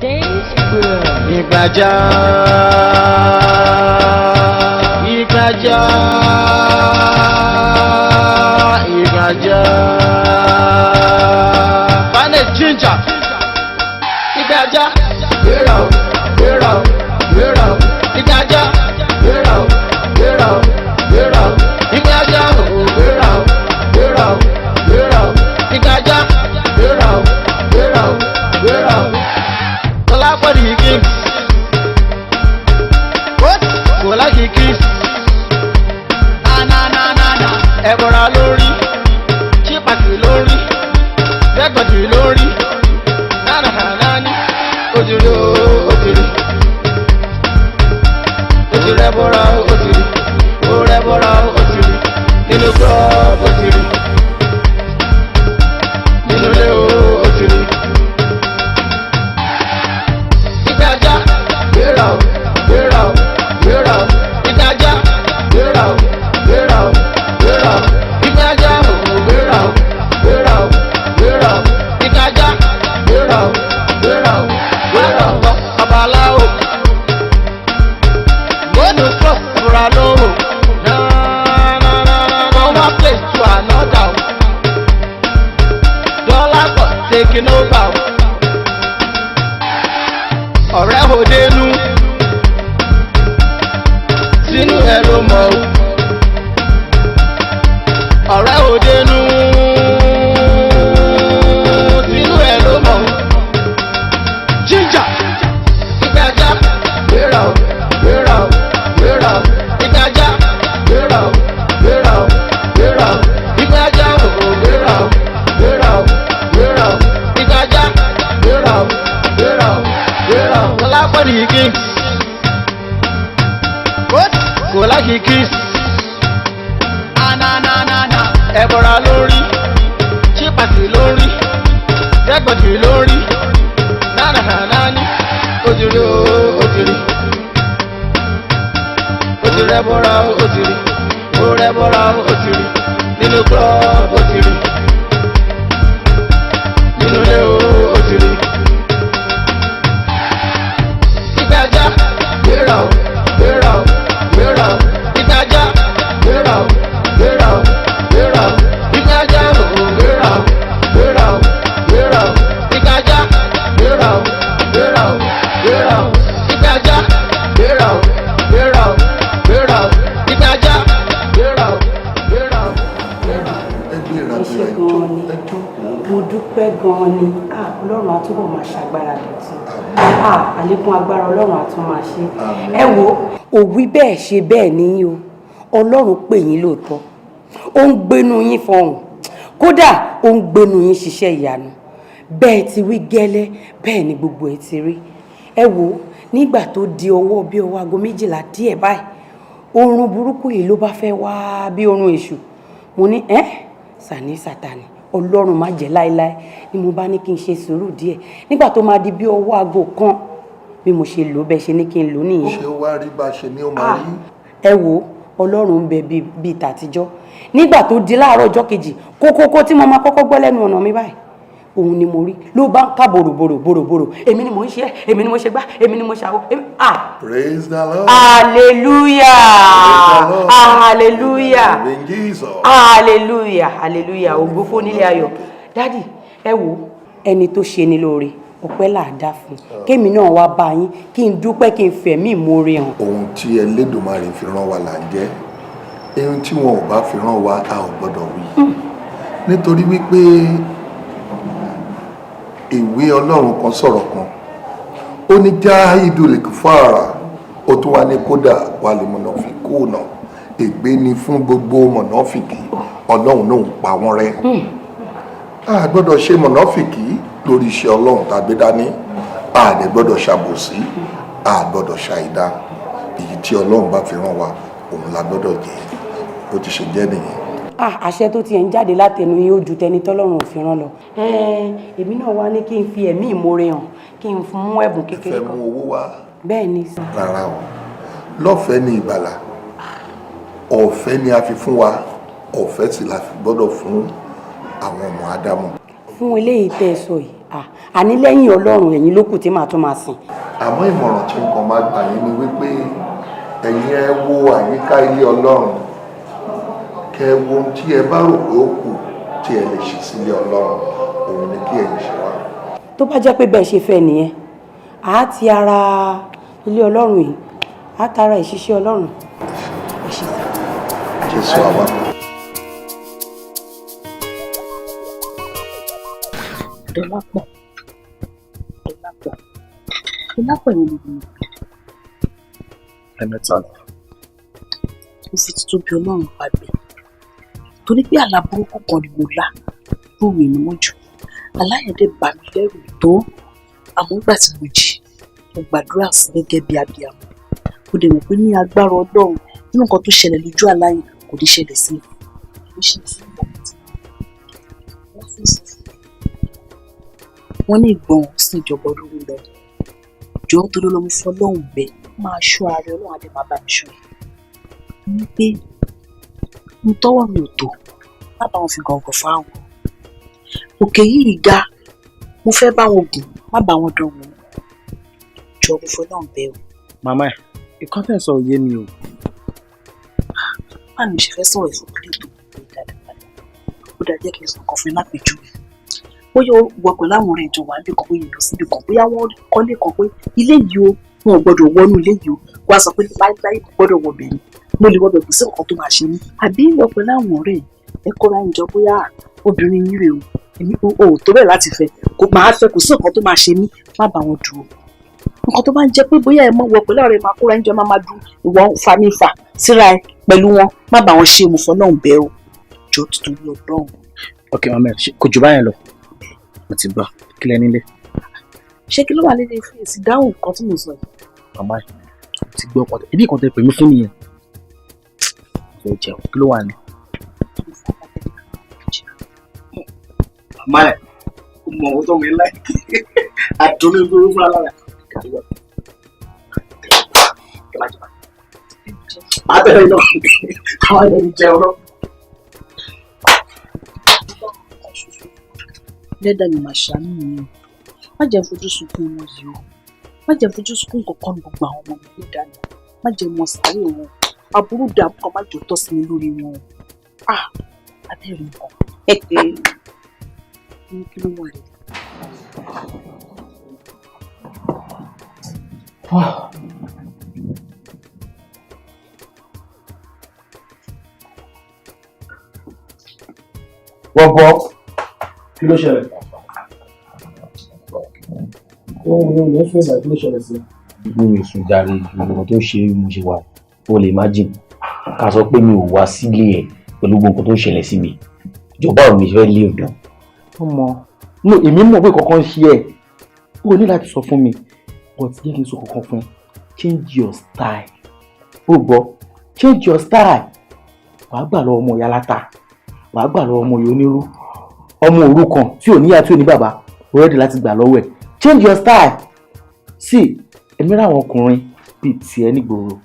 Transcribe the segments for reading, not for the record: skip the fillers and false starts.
Yinka Aja, Yinka Aja, Yinka Aja. Finest ginger. Yinka Aja, Yinka Aja, Yinka Aja, What do you give? What? Go like a kiss. Na. Ebora lórí, chipati lórí, degbati lórí. Na ni. Ojúrí. Ojúrí ebora ojúrí. Ore ebora ojúrí. Nínú club ojúrí. Nínú ilé ojúrí. Get out. Yinka Aja, get out. Yinka Aja, Yinka Aja, get out. Babaláwo, go to club for a low. Na. From one place to another. Dollar cut taking over. Ọ̀rẹ́ òdenu sínú ẹ ló mọ̀ o. Ọ̀rẹ́ òdenu sínú ẹ ló mọ̀ o. Ginger. Yinka Aja, gbéra o. Yinka Aja, gbéra o. Yinka Aja, gbéra o. Yinka Aja, gbéra o. What do you give? What? Go like a kiss. Na. Ebora lórí, chipati lórí, degbati lórí. Na ni. Ojúrí. Ojúrí ebora ojúrí. Ore ebora ojúrí. Nínú club ojúrí. Nínú ilé ojúrí. Get out. Yinka Aja, get out. Yinka Aja, get out. Yinka Aja, get out. Yinka Aja, get out. Yinka Aja, get out. Mo dúpẹ́ gan-an ni Ọlọ́run á túbọ̀ máa ṣàgbára dọ̀tun àlékún agbára Ọlọ́run á tún máa ṣe. Ẹ wo òwí bẹ́ẹ̀ ṣe bẹ́ẹ̀ níyìn o Ọlọ́run pè yín lóòótọ́ ó ń gbénu yín fọhùn kódà ó ń gbénu yín ṣiṣẹ́ ìyanu bẹ́ẹ̀ ti wí gẹ́lẹ́ bẹ́ẹ̀ ni gbogbo ẹ̀ ti rí. Ẹ wo nígbà tó di ọwọ́ bí ọwọ́ aago 12 díẹ̀ báyìí oorun burúkú yìí ló bá fẹ́ wá bí oorun èṣù mo ní sani Sátánì Ọlọ́run má jẹ́ láíláí ni mo bá ní kí n ṣe sùúrù díẹ̀ nígbà tó máa di bí ọwọ́ aago kan bí mo ṣe lò bẹ́ẹ̀ ṣe ní kí n lò nìyẹn. ṣé ó wá rí bá ṣe ní ó máa rí. Ẹ wo Ọlọ́run ń bẹ bíi tàtijọ́ nígbà tó di láàárọ̀ ọjọ́ kejì kókókó tí mo máa kọ́kọ́ gbọ́ lẹ́nu ọ̀nà mi báyìí òun ni mo rí ló bá ń ká bòròbòrò èmi ni mo ń ṣe èmi ni mo ṣe gbá èmi ni mo ṣàwọ Praise the Lord. Hallelujah ògo fún nílé ayọ̀. Dádì ẹ wo ẹni tó ṣe ni lóore ọpẹ́ là á dá fún kémi náà wá bá yín kí n dúpẹ́ kí n fẹ̀mí ìmoore hàn. Ohun tí Ẹlẹ́dùmarè fi rán wa là ń jẹ́ ohun tí wọn ò bá fi rán wa a ò gbọ́dọ̀ wí nítorí wípé ìwé Ọlọ́run kan sọ̀rọ̀ kan ó ní já ìdúlẹ̀ fàrà ó tún wá ní kódà wà lè mọ̀nàfíkù náà ègbé ni fún gbogbo mọ̀nàfíkì Ọlọ́run náà ń pa wọ́n rẹ́ a gbọ́dọ̀ ṣe mọ̀nàfíkì lórí iṣẹ́ Ọlọ́run tàgbé dání a dẹ̀ gbọ́dọ̀ ṣàbòsí a gbọ́dọ̀ ṣàìdá èyí tí Ọlọ́run bá fi rán wa òun la gbọ́dọ̀ jẹ́ bó ti ṣe jẹ́ nìyẹn. Àṣẹ tó ti ẹ̀ ń jáde látẹnu yín ó ju tẹni tọ́lọ́run ò fi rán lọ. Èmi náà wá ní kí n fi ẹ̀mí ìmoore hàn kí n mú ẹ̀bùn kékeré kan. Ẹ fẹ́ mú owó wá. Bẹ́ẹ̀ ni sà. Rárá o lọ́fẹ̀ẹ́ ni ìgbàlà ọ̀fẹ́ ni a fi fún wa ọ̀fẹ́ sì la fi gbọ́dọ̀ fún àwọn ọmọ Ádámù. Fún eléyìí tẹ́ ẹ sọ yìí àní lẹ́yìn Ọlọ́run ẹ̀yin ló kù tí màá tún máa sìn. àmọ́ ìmọ̀ràn tí nǹkan máa gbà yín ni wípé ẹ̀yin ẹ wo àyíká ilé Ọlọ́run kẹ wo ohun tí ẹ bá rò pé ó kù tí ẹ lè ṣe sílé Ọlọ́run òun ni kí ẹ̀yin ṣe wá. tó bá jẹ́ pé bẹ́ẹ̀ ṣe fẹ́ nìyẹn àá ti ara ilé Ọlọ́run yìí àá tara ìṣiṣẹ́ Ọlọ́run. Jésù àwa. Dọ́lápọ̀ yẹn ni mo ẹ̀mẹ́ta fi títóbi Ọlọ́run pàgbé torí pé àlá burúkú kan ni mo lá lóru ìnímọ̀ jù aláyẹ̀dẹ̀ bà mí lẹ́rù tó àmọ́ nígbà tí mo jí mo gbàdúrà sí gẹ́gẹ́ bí abiyamọ mo dẹ̀ mọ̀ pé ní agbára Ọlọ́run nínú nǹkan tó ṣẹlẹ̀ lójú aláyẹ̀ kò ní ṣẹlẹ̀ sí wọ́n ní ìgbọ̀n sí ìjọba olórí lọ jọ torí lọ́mú fún Ọlọ́run bẹ́ẹ̀ máa ṣọ́ ara Ọlọ́run àti máa bá mi ṣọ́ ní pé mo tọ́wọ́ mi ò tó má bá wọn fi gàngàn fáwọn òkè yìí ga mo fẹ́ bá wọn gùn má bá wọn dán wọn jọ mo fọ́ náà bẹ́ẹ̀ o. màmá ẹ̀ ìkan tẹ̀ sọ òye mi o. báwo ni mo ṣe fẹ́ sọ̀rọ̀ ìfọ̀kúlẹ̀ tó kù dáadáa ó dáa jẹ́ kí n sọ nǹkan fún ẹ lápèjúwe bóyá wọ pẹ̀lú àwọn ọ̀rẹ́ ìjọba níbi kan bóyá lọ síbi kan bóyá wọ́n kọ́lé kan pé ilé yìí o wọn ò gbọ́dọ̀ wọnú ilé yìí o wọ́n á sọ pé láíláí gbọ́dọ̀ wọ bẹ̀rẹ̀ mo lè wọ bẹ̀rẹ̀ kò sí nǹkan tó máa ṣe mí àbí wọ pẹ̀lú àwọn ọ̀rẹ́ ẹ kóra ìjọ bóyá obìnrin yìí rè o èmi ò tó bẹ́ẹ̀ láti fẹ́ kò máa fẹ́ kò sí nǹkan tó máa ṣe mí má bá wọn dúró nǹkan tó bá ń jẹ́ pé bóyá ẹ mọ̀ wọ pẹ̀lú ọ̀rẹ́ máa kóra ìjọ máa dún ìwọ fà síra ẹ pẹ̀lú wọn má bá wọn ṣe mo fọ́ náà bẹ́ẹ̀ o jọ tuntun lọ dán. ok màmá ẹ kò jù báyẹn lọ mo ti gbọ́ kí lẹ nílé. ṣé kí ló wà nílé fún èsì dáhùn nǹkan tí mo sọ yìí. màmá ẹ ti gbọ́ pọ̀ ibi kan tẹ pè mí fún nìyẹn fẹ́ jẹun kí ló wà ní. màmá ẹ mọ ohun tó mi láì àdúró ìgboro fún alára. àtẹ̀lẹ́ náà àwọn ẹni jẹun náà. lẹ́dà ni màá ṣàánú mi má jẹ́ fojú sunkún wọn yìí o má jẹ́ fojú sunkún kankan gbogbo àwọn ọmọ mi lẹ́dà ni má jẹ́ mọ sáré wọn aburú dààmú kan má jò tọ́ sí mi lórí wọn abẹ́rẹ́ nǹkan ní kí ló wà ní. wọ́n gbọ́ kí ló ṣẹlẹ̀. ó fún ìgbà kí ló ṣẹlẹ̀ sí. mi ò sùn jàre ìgbìmọ̀ tó ṣe mo ṣe wà o lè imagine ká sọ pé mi ò wá sílé ẹ̀ pẹ̀lú gbogbo tó ṣẹlẹ̀ sí mi ìjọba ò mi fẹ́ lé ọ̀dàn. ọmọ no èmi mọ̀ pé kankan ṣe ẹ̀ o ní láti sọ fún mi but jẹ́ kí n sọ kankan fún ẹ change your style ó gbọ́ change your style wàá gbà lọ ọmọ ìyá láta wàá gbà lọ ọmọ ìyá onírú ọmọ òrukàn tí ò níyà tí ò ní bàbá ready láti gbà lọ́wọ́ ẹ̀ change your style sí èmi ráwọn ọkùnrin bíi tiẹ̀ nígboro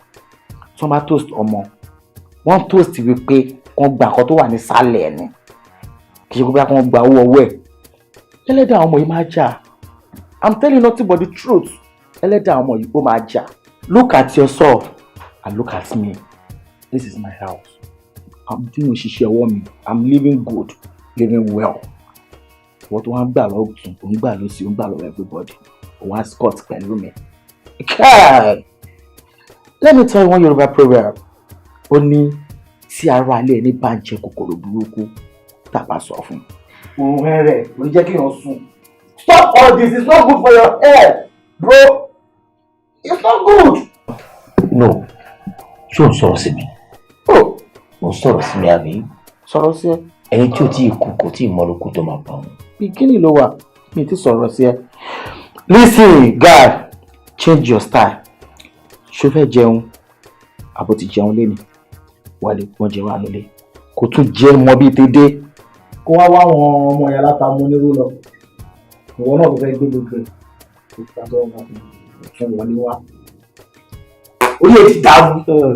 tí wọ́n bá toast ọmọ wọ́n toast wípé wọ́n gba nǹkan tó wà ní sálẹ̀ ẹ̀ ni kì í ṣe pé wọ́n gba owó ọwọ́ ẹ̀ ẹlẹ́dàá àwọn ọmọ yìí máa jà I'm telling you nothing but the truth ẹlẹ́dàá àwọn ọmọ yìí ó máa jà look at yourself and look at me this is my house I'm doing òṣìṣẹ́ ọwọ́ mi I'm living good living well wọ́n tó wá ń gbà lọ́tún ò ń gbà lọ́sí ò ń gbà lọ́wọ́ everybody òun á scott pẹ̀lú mi. Let me tell you one Yoruba proverb ó ní tí ara alẹ́ ẹni bá ń jẹ kòkòrò burúkú tàbá sọ fún un. òun rẹ̀ kò ní jẹ́ kí èèyàn sùn. Stop all this, it's not good for your head bro, it's not good. no ṣé o ń sọ̀rọ̀ sí mi o ń sọ̀rọ̀ sí mi àbí. sọ̀rọ̀ sí ẹ. ẹni tí o ti kú kò tí ì mọ lóko tó máa pa wọn. bikini ló wà mi ti sọ̀rọ̀ sí ẹ. Listen guy, change your style. ṣó fẹ́ jẹun àbò ti jẹun léni wálé wọ́n jẹ wá lólé kò tún jẹ́ mọ́ bíi tèdè kó wá wá àwọn ọmọ ìyá láta mú onírú lọ ìwọ náà kò fẹ́ gbé gbogbo ẹ̀ kó tàbí ọmọ fún wọlé wá. orí ẹ̀ ti dàrú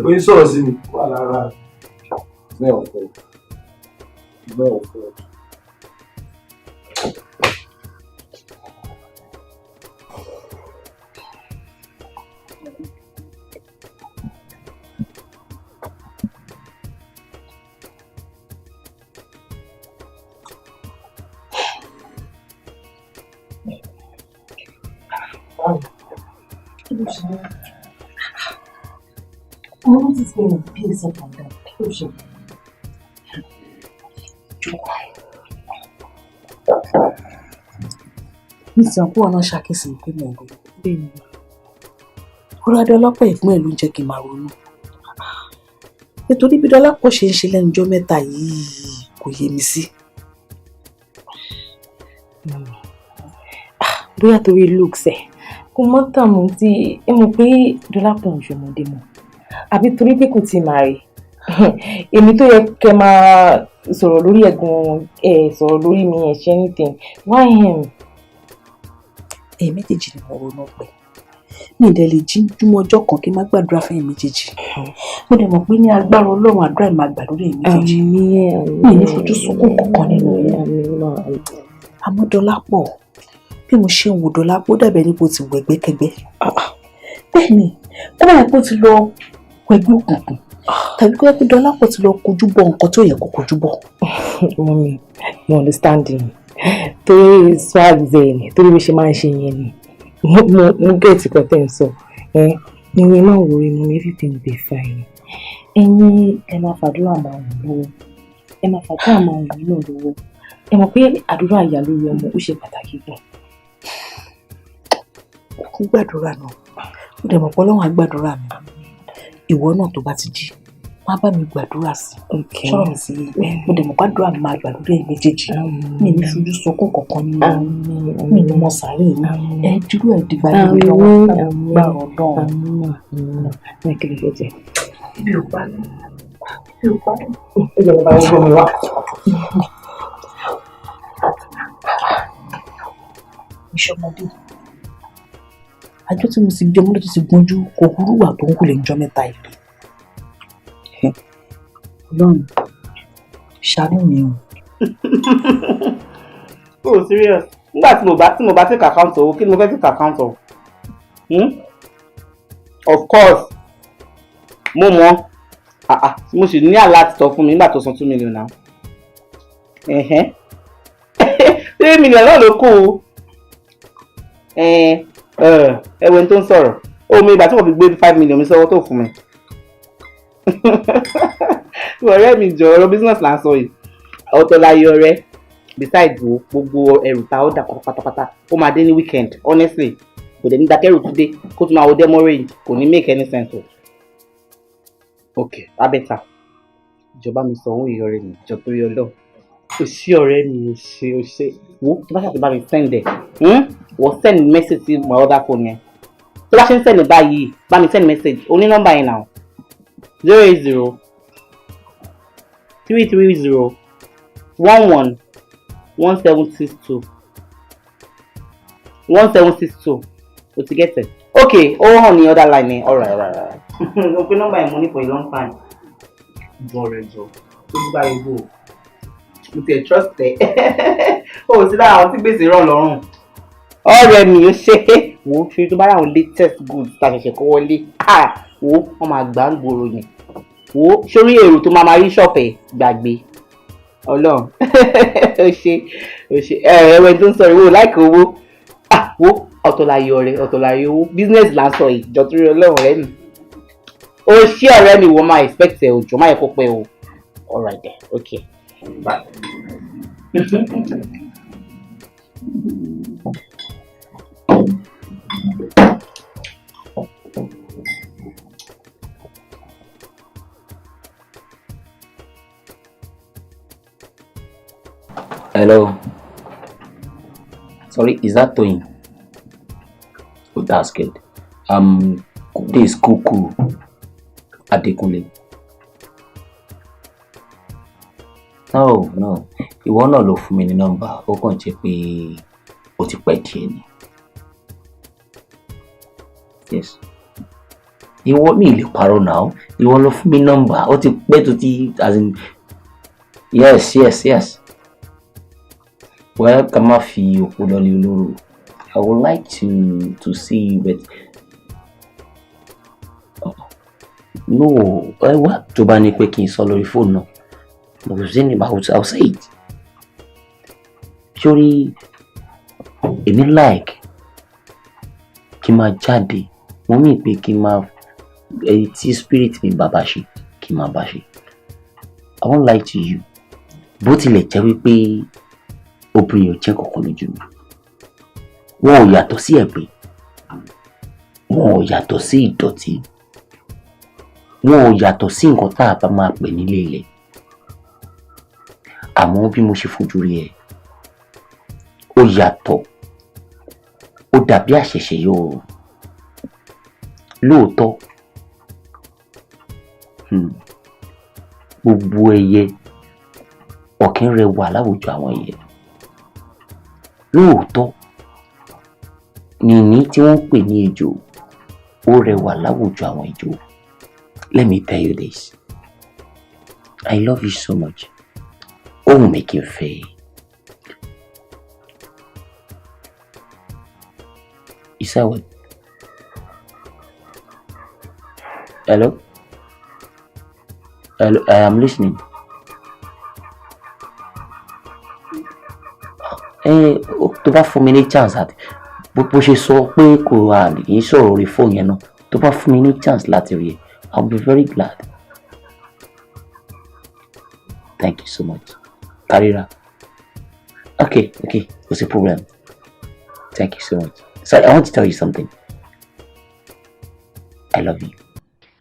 oyin sọ̀rọ̀ sí mi wà lára bẹ́ẹ̀ ọ̀fọ̀ bẹ́ẹ̀ ọ̀fọ̀. Kí ló ṣe? Mo rántí pé mo bí ẹsẹ̀ padà. Kí ló ṣe? Nítorí pé ọ̀nà ṣàkíyèsí pé mo ń ronú. Bẹ́ẹ̀ni. Ọ̀rọ̀ ọlọ́pàá ìpín ẹ̀ ló ń jẹ́ kí n máa ronú. Nítorí bí Dọ́lápọ̀ ṣe ń ṣe lẹ́nu ọjọ́ mẹ́ta yìí kò yé mi sí. Bóyá torí looks ẹ̀ kò mọ́ tààmù tí ẹ mọ̀ pé Dọ́lápọ̀ ń ṣọmọdé mọ́ àbí torí pé kò tí ì máa rí èmi tó yẹ kẹ́ máa sọ̀rọ̀ lórí ẹ̀gbọ́n ẹ̀ sọ̀rọ̀ lórí mi ẹ̀ ṣe anything why him. Ẹ̀yin méjèèjì ni mo ronú pé mi ì dẹ̀ lè jí júmọ́ ọjọ́ kan kí n má gbàdúrà fún ẹ̀yin méjèèjì. Mo dẹ̀ mọ̀ pé ní agbára Ọlọ́run àdúrà ẹ̀ máa gbà lórí ẹ̀yin méjèèjì. Mi ì ní fojú sunkún kankan nínú yẹn. Àmọ́ Dọ́lápọ̀ bí mo ṣe ń wo Dọ́lápọ̀ dàbẹ̀ nípo ti wọ ẹgbẹ́kẹgbẹ́. Bẹ́ẹ̀ni ó bá yẹ kó ti lọ ẹgbẹ́ òkùnkùn tàbí kó yẹ kó Dọ́lápọ̀ ti lọ kojú bọ nǹkan tó yẹ kó kojú bọ. Mọ́mí mo understanding torí swag bẹ́ẹ̀ ni torí bí ṣe máa ń ṣe yẹn ni mo get it tẹ́ ẹ sọ ẹ̀yin máa worry mo everything will be fine ẹ̀yin ẹ máa fàdúrà máa wù lọ́wọ́ ẹ máa fàdúrà máa wù náà lọ́wọ́ ẹ mọ̀ pé àdúrà ìyá lórí ọmọ ó ṣe pàtàkì gan. Kó gbàdúrà náà ó dẹ̀ mọ̀ pé Ọlọ́run á gbàdúrà mi ìwọ náà tó bá ti jí má bá mi gbàdúrà sí ṣọ́rọ̀ mi sí mo dẹ̀ mọ̀ gbàdúrà mi máa gbàdúrà ẹ̀ méjèèjì mi ní fojú sunkún kankan nínú mi ní mo sàárè ẹ dúró ẹ dìgbà yìí lọ́wọ́ gbà ọ̀dọ́ ní kí ló fẹ́ jẹ. ibi ò pa mí ibi ò pa mí. ìjọba bá wọ́n mi wá. Ìṣọmọdé àjọ tí mo sì gbé ọmọdé tó ti gbọ́njú kò kúrú wà tó ń kú lè jọ mẹ́ta ìlú. Ọlọ́run ṣàánú mi o. Oh serious nígbà tí mo bá take account owó kí ni mo fẹ́ take account of? Of course mo mọ̀ mo sì ní alert tọ́ fún mi nígbà tó san 2 million náà 3 million náà ló kù ẹwẹ́ tó ń sọ̀rọ̀ omi ìgbà tí mo fi gbé 5 million mi sọ́wọ́ tó fún mi ọ̀rẹ́ mi jọ ọ̀rọ̀ business là ń sọ yìí ọ̀tọ̀ láyé ọ̀rẹ́ besides gbogbo ẹrù ta ó dà pátápátá ó máa dé ní weekend honestly kò dẹ̀ ní dákẹ́rù tó dé kó tún máa wo demo range kò ní make any sense o. Ok abẹ́ta ìjọba mi sọ ohun ìyọrẹ mi ìjọ torí ọlọ́ o ṣé ọ̀rẹ́ mi o ṣe wo tó bá ṣàtìbá mi send ẹ̀ wọ́n send message sí my other phone yẹn tó bá ṣe ń send báyìí bá mi send message o ní nọ́mbà yẹn náà 080 330 11 1762 1762 o ti get it okay ó hàn ní other line ni alright mo pe nọ́mbà yẹn mo ní for a long time jọ rẹ jọ ó gbá ibo mo ti trust ẹ o sí lára àwọn tí gbèsè rọ̀ lọ́rùn ọ̀rẹ́ mi ó ṣe wò ó fi tó bá rà àwọn latest goods tá a ṣẹ̀ṣẹ̀ kó wọlé wò ó wọ́n máa gbà ń gbòòrò yẹn wò ó sórí èrò tó máa rí ṣọ̀pẹ̀ gbàgbé ọlọ́run ó ṣe ẹ̀wẹ̀ tó ń sọ ìwò láìka owó wò ó ọ̀tọ̀láyé ọ̀rẹ́ ọ̀tọ̀láyé owó business là ń sọ yìí jọ torí ọlọ́run rẹ mi ó ṣé ọ̀rẹ́ mi wọ́n máa expect ẹ̀ òjò máa yẹ kó pẹ́ o alright then okay bye. Hello. Sorry, is that Toyin? Oh, that's good. This is Kuku Adekunle. No. Ìwọ náà ló fún mi ní nọ́mbà. Ó kàn jẹ́ pé ó ti pẹ́ díẹ̀ ni. Yes. Ìwọ mi lè parọ́ náà. Ìwọ ló fún mi nọ́mbà. Ó ti pẹ́ tó ti as in yes. Well, ká má fi òkú lọ́lé olóró. I would like to see you, but no. Wá tó bá ní pé kí n sọ lórí fóònù náà. Mo kò sí ní I'll say it. Sori, èmi like kí kí n máa jáde mo mí pé kí n máa tí spirit mi bàbá ṣe kí n máa bá ṣe. I won't lie to you bó tilẹ̀ jẹ́ wípé obìnrin ò jẹ́ kankan lójú mi wọn ò yàtọ̀ sí ẹ̀gbin wọn ò yàtọ̀ sí ìdọ̀tí wọn ò yàtọ̀ sí nǹkan tá a bá máa pè nílé ilẹ̀ àmọ́ bí mo ṣe fojú rí ẹ ó yàtọ̀ ó dàbí àṣẹ̀ṣẹ̀ yóò lóòótọ́ gbogbo ẹyẹ ọ̀kín rẹwà láwùjọ àwọn ẹyẹ lóòótọ́ nìní tí wọ́n ń pè ní ejò ó rẹwà láwùjọ àwọn ejò. Let me tell you this. I love you so much. Ó wù mí kí n fẹ́. Is that what? Hello? Hello, I am listening. Tó bá fún mi ní chance àti bó ṣe sọ pé kò wà ní sọ̀rọ̀ orí fóònù yẹn náà tó bá fún mi ní chance láti rí ẹ I'll be very glad. Thank you so much. Karira. Okay, what's the problem? Thank you so much. Sorry, I want to tell you something. I love you.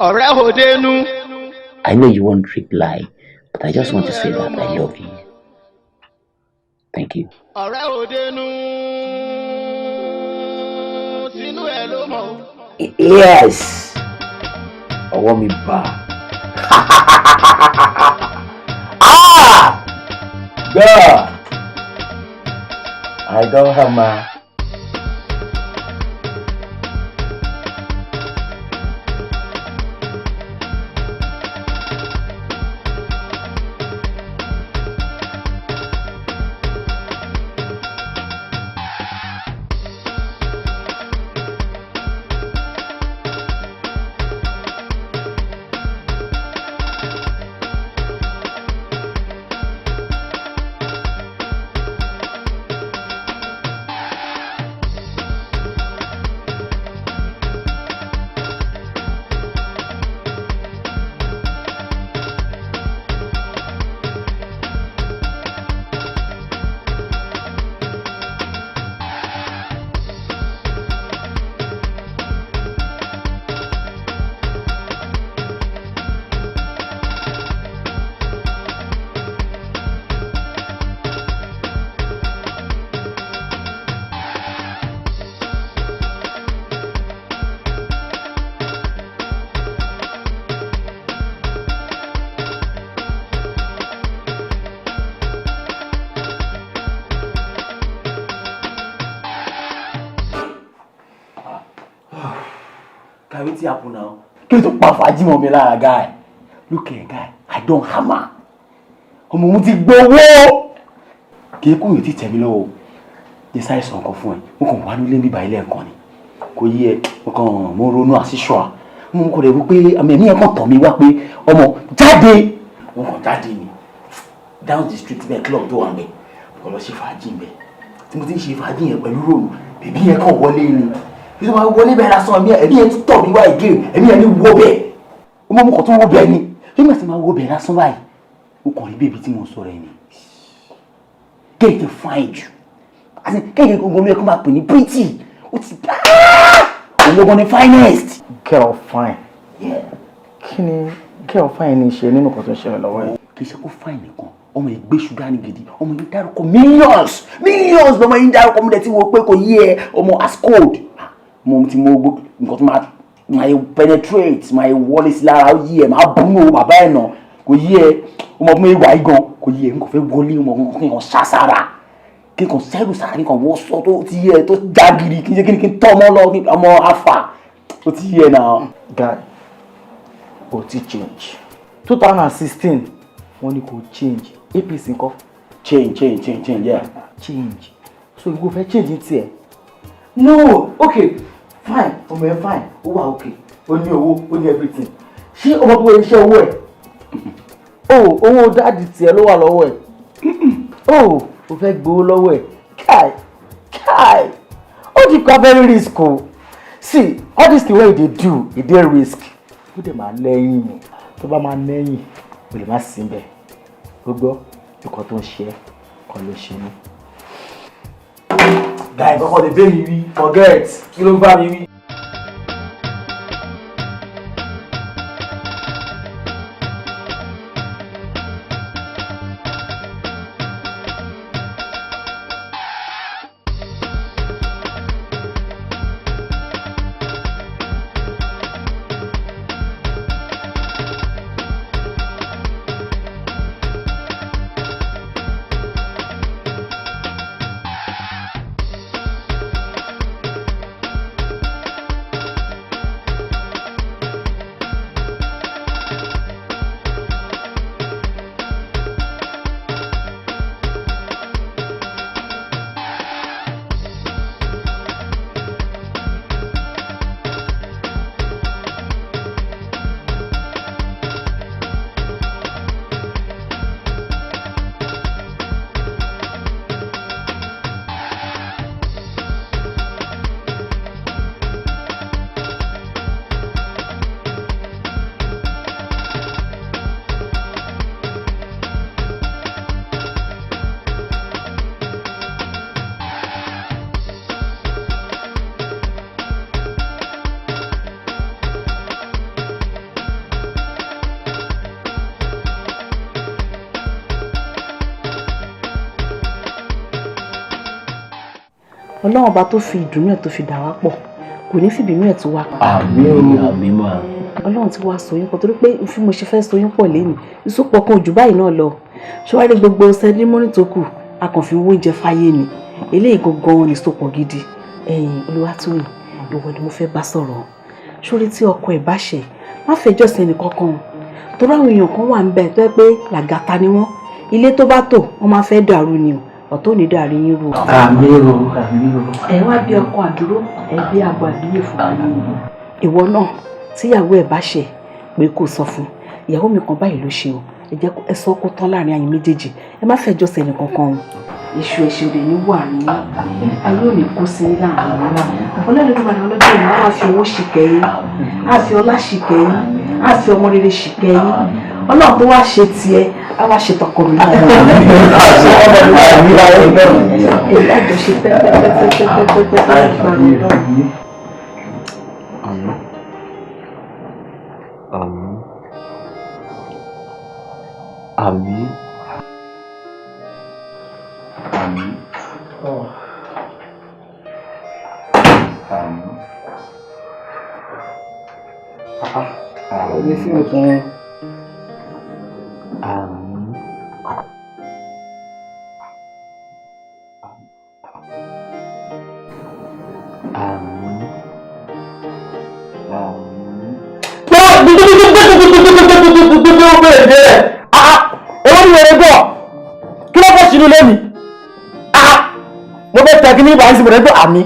I know you won't reply, but I just want to say that I love you. Thank you. Yes. Ọwọ́ mi bá. God. I don't have my. Wetin happen now? Kí ló tó pa fàájì mọ́ mi lára guy? Look here guy, I don't hammer. Ọmọ mo ti gbowó. Kì í kú yóò ti tẹ̀ mí lọ́wọ́. Jẹ́ sáré sọ nǹkan fún ẹ. Mo kàn wá nílé bíbá ilé ẹ̀kan ni. Kò yí ẹ, mo ronú àṣìṣọ́ à. Mo kọ̀ lè wí pé àmì ẹ̀mí ẹ̀kan tàn mí wá pé ọmọ jáde. Mo kàn jáde ni. Down the street bẹ́ẹ̀ club tó wà ń bẹ̀. Mo lọ ṣe fàájì ń bẹ̀. Tí mo ti ń ṣe fàájì yẹn pẹ̀lú ròmù, bèbí yẹn kàn wọlé ni. Bí wọ́n wọlé bẹ́ẹ̀ lásán ẹ̀mí yẹn ti tọ̀ mí wá ìgé ẹ̀mí yẹn ní wọ́ bẹ́ẹ̀. Ó mọ̀ mú kàn tó wọ́ bẹ́ẹ̀ ni. Bí mo ti máa wọ́ bẹ́ẹ̀ lásán báyìí, ó kàn rí bèbí tí mo sọ̀rọ̀ ẹ̀ ni. Kéèké ti fine jù. Àti kéèké gbogbo mi ẹ̀kọ́ máa pè ní pretty. Ó ti bá ológun ní finest. Girl fine. Kí ni girl fine ní ṣe nínú kan tó ń ṣẹlẹ̀ lọ́wọ́ yìí? Kì í ṣe kó fine nìkan. Ọmọ yìí gbé ṣúgà ní gidi. Ọmọ yìí dárúkọ millions lọmọ yìí dárúkọ mi dẹ̀ tí wọ́n pé kò yí ẹ ọmọ as cold. Mo ti mọ gbogbo nǹkan tó máa penetrate máa wọlé sí lára ó yí ẹ máa bùnú bàbá ẹ̀ náà kò yí ẹ ọmọ fún mi wà í gan kò yí ẹ nǹkan fẹ́ wọlé ọmọ kí n kàn ṣàṣàrà kí n kàn sẹ́rù sára kí n kàn wọ́ sọ tó ti yí ẹ tó já gidi kí n ṣe kí n tọ́ ọmọ lọ ọmọ afa tó ti yí ẹ náà. Guy o ti change 2016 wọ́n ní kò change APC ńkọ́. change yeah. Change so ìgbò fẹ́ change ní tiẹ̀. No, okay, fine, ọmọ ẹ fine, ó wà okay, ó ní owó, ó ní everything. Ṣé ọmọ tó wọ iṣẹ́ owó ẹ̀? Owó dáàdì tiẹ̀ ló wà lọ́wọ́ ẹ̀. O fẹ́ gbowó lọ́wọ́ ẹ̀. Kai, ó ti kọ́ very risk o. see all this thing wey they do e dey risk ó dẹ̀ máa lẹ́yìn tó bá máa lẹ́yìn o lè má sí bẹ́ẹ̀ gbogbo nǹkan tó ń ṣe kan ló ṣe mí. guy kọ́kọ́ lè bẹ́ mi wí forget kí ló ń bá mi wí. Ọlọ́run ọba tó fi ìdùnnú ẹ̀ tó fi dà wá pọ̀ kò ní fi ìbínú ẹ̀ tó wá pa. àmín mà. Ọlọ́run ti wá so yín pọ̀ torí pé bí mo ṣe fẹ́ so yín pọ̀ lẹ́nu ìsopọ̀ kan jù báyìí náà lọ ṣé wàá rí gbogbo sẹ́dímọ́nì tó kù a kàn fi owó oúnjẹ fáyé ni eléyìí gangan ni ìsopọ̀ gidi. Olúwatóyìn ìwọ ni mo fẹ́ bá sọ̀rọ̀ sórí tí ọkọ ẹ̀ bá ṣẹ̀ má fẹjọ́ sẹ́ni kankan torí àwọn èèyàn kan wà ń bẹ̀ tó yẹ pé làgàtà ni wọ́n ilé tó bá tò wọ́n máa fẹ́ dàrú ni o ọ̀tọ̀ ní dàrí yín rú. àmín o. ẹ wá bí ọkọ àdúró ẹ bí àgbà àbíyè fún mi. ìwọ náà tíyàwó ẹ bá ṣe pé kó sọ fún ìyàwó mi kan báyìí ló ṣe o ẹ jẹ́ ẹ sọ kó tán láàrin àyìn méjèèjì ẹ má fẹjọ́ sẹ́ni kankan o. iṣu ẹṣẹlẹ ní wà ní ayé ò ní kó sí láàrin wọn ọlọ́run tó bá ní ọlọ́jọ́ ìlú á fi owó ṣìkẹ́ yín á fi ọlá ṣìkẹ́ yín á fi ọmọ rere ṣìkẹ́ yín ọlọ́run tó wá ṣe tiẹ̀ á wá ṣe tọkọ mi náà. èyí àjọṣe pẹ́pẹ́pẹ́pẹ́pẹ́pẹ́. Àmín. Àmín. Àmín. Oye sí mi fún Àmín. Àmín. kí ló fẹ́ sínú lẹ́mi mo fẹ́ tẹ̀ kí ní ìbáyìí sí mo rẹ̀ tó àmì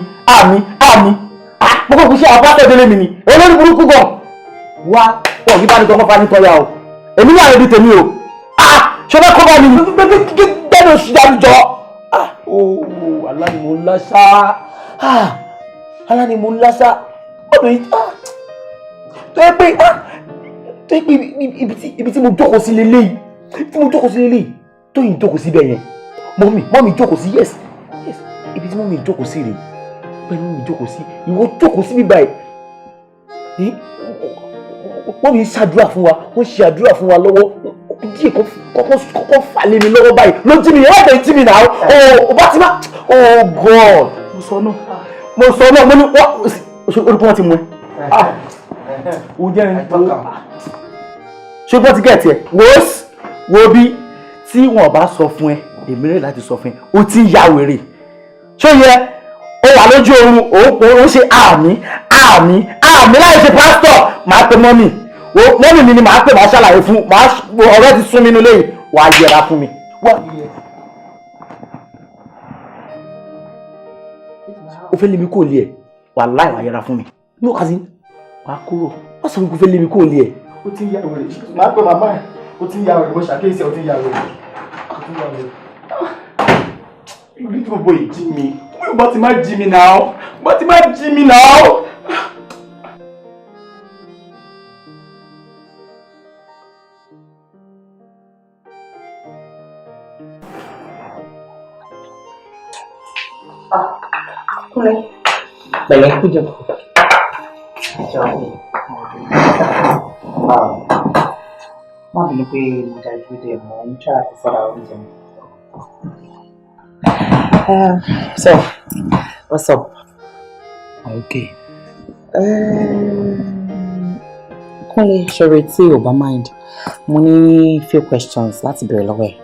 mo kò fi ṣe àwọn pásítọ̀ délé mi ni olórí burúkú gan wá pọ̀ kí bá ní kọ́kọ́ fani tọ́ya o èmi ní àrèdí tèmi o ṣé fẹ́ kọ́ bá mi gbẹ́dọ̀ oṣù dájọ́ aláni mo ń lásà ọ̀dọ̀ yìí tó yẹ pé ibi tí mo jókòó sí lélẹ́yìí tó yìí jókòó sí bẹ́ẹ̀ yẹn mọ́mì jókòó sí yes ibi tí mọ́mì jókòó sí rèé pẹ̀lú mọ́mì jókòó sí ìwọ jókòó sí bíbá ẹ̀ mọ́mì ń ṣàdúrà fún wa wọ́n ṣe àdúrà fún wa lọ́wọ́ díẹ̀ kọ́kọ́ fà lé mi lọ́wọ́ báyìí ló jí mi yẹn wọ́n jí mi náà ó bá ti má oh god mo sọ náà mo ní orúkọ wọn ti mú ẹ o jẹ́ ẹni tó ṣùgbọ́n ti gẹ̀ẹ́tì ẹ̀ wo bí tí wọn bá sọ fún ẹ èmi rẹ̀ láti sọ fún ẹ o ti ya wèrè ṣó yẹ o wà lójú oorun òun ṣe àmì láì ṣe pásítọ̀ máa pe mọ́mì mi ni màá pè máa ṣàlàyé fún ọ̀rẹ́ ti sún mi nílé yìí wàá yẹra fún mi. o fẹ́ lé mi kó lé ẹ̀ wà láì wàá yẹra fún mi ní òkàzí wàá kúrò wọ́n sọ fún mi kó fẹ́ lé mi kó lé ẹ̀. ó ti ń ya wèrè máa pe màmá ẹ̀ ó ti ń ya wèrè mo ṣàkíyèsí ó ti ń ya wèrè. ibi tí gbogbo yìí jí mi bọ́ ti má jí mi náà. Pẹ̀lẹ́ kújọ. Má bínú pé mo dá ìdúró dé mọ́ ń try àti sọ́ra oúnjẹ mi. So, what's up? Okay. Kúnlé ṣọ̀rẹ́ tí o bá mind. Mo ní few questions láti béèrè lọ́wọ́ ẹ̀.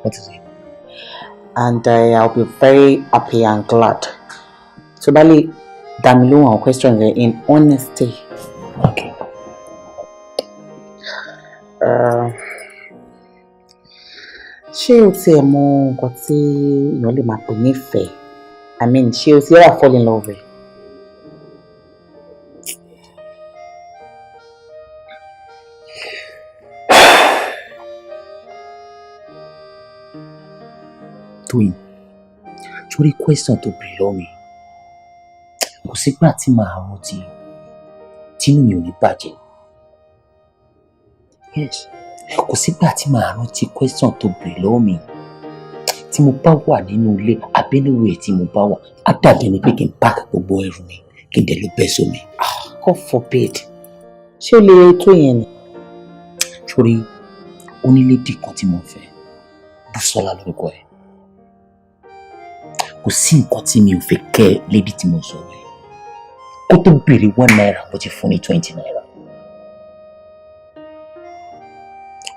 What is it? And I'll be very happy and glad. So bá lè dá mi lóhùn àwọn questions rẹ̀ in honesty. Okay. Ṣé o tiẹ̀ mọ nǹkan tí èèyàn lè máa pè nífẹ̀ẹ́? I mean, ṣé o ti ever fall in love rẹ̀? Tóyìn, sórí question tó bèrè lọ́wọ́ mi, kò sígbà tí màá rántí tínú mi ò ní bàjẹ́. Yes, kò sígbà tí màá rántí question tó bèrè lọ́wọ́ mi tí mo bá wà nínú ilé abẹ́nuwẹ̀ tí mo bá wà á dàbí ẹni pé kí n pack gbogbo ẹrù mi kí n dẹ̀ ló bẹ́ sómi. God forbid. Ṣé o lè tó yẹn ni? Sórí onílédì kan tí mo fẹ́, Bùsọ́lá lórúkọ ẹ̀. Kò sí nǹkan tí mi ò fẹ́ kẹ́ lédi tí mo sọ rẹ̀. Kó tó béèrè 1 naira mo ti fún ní 20 naira.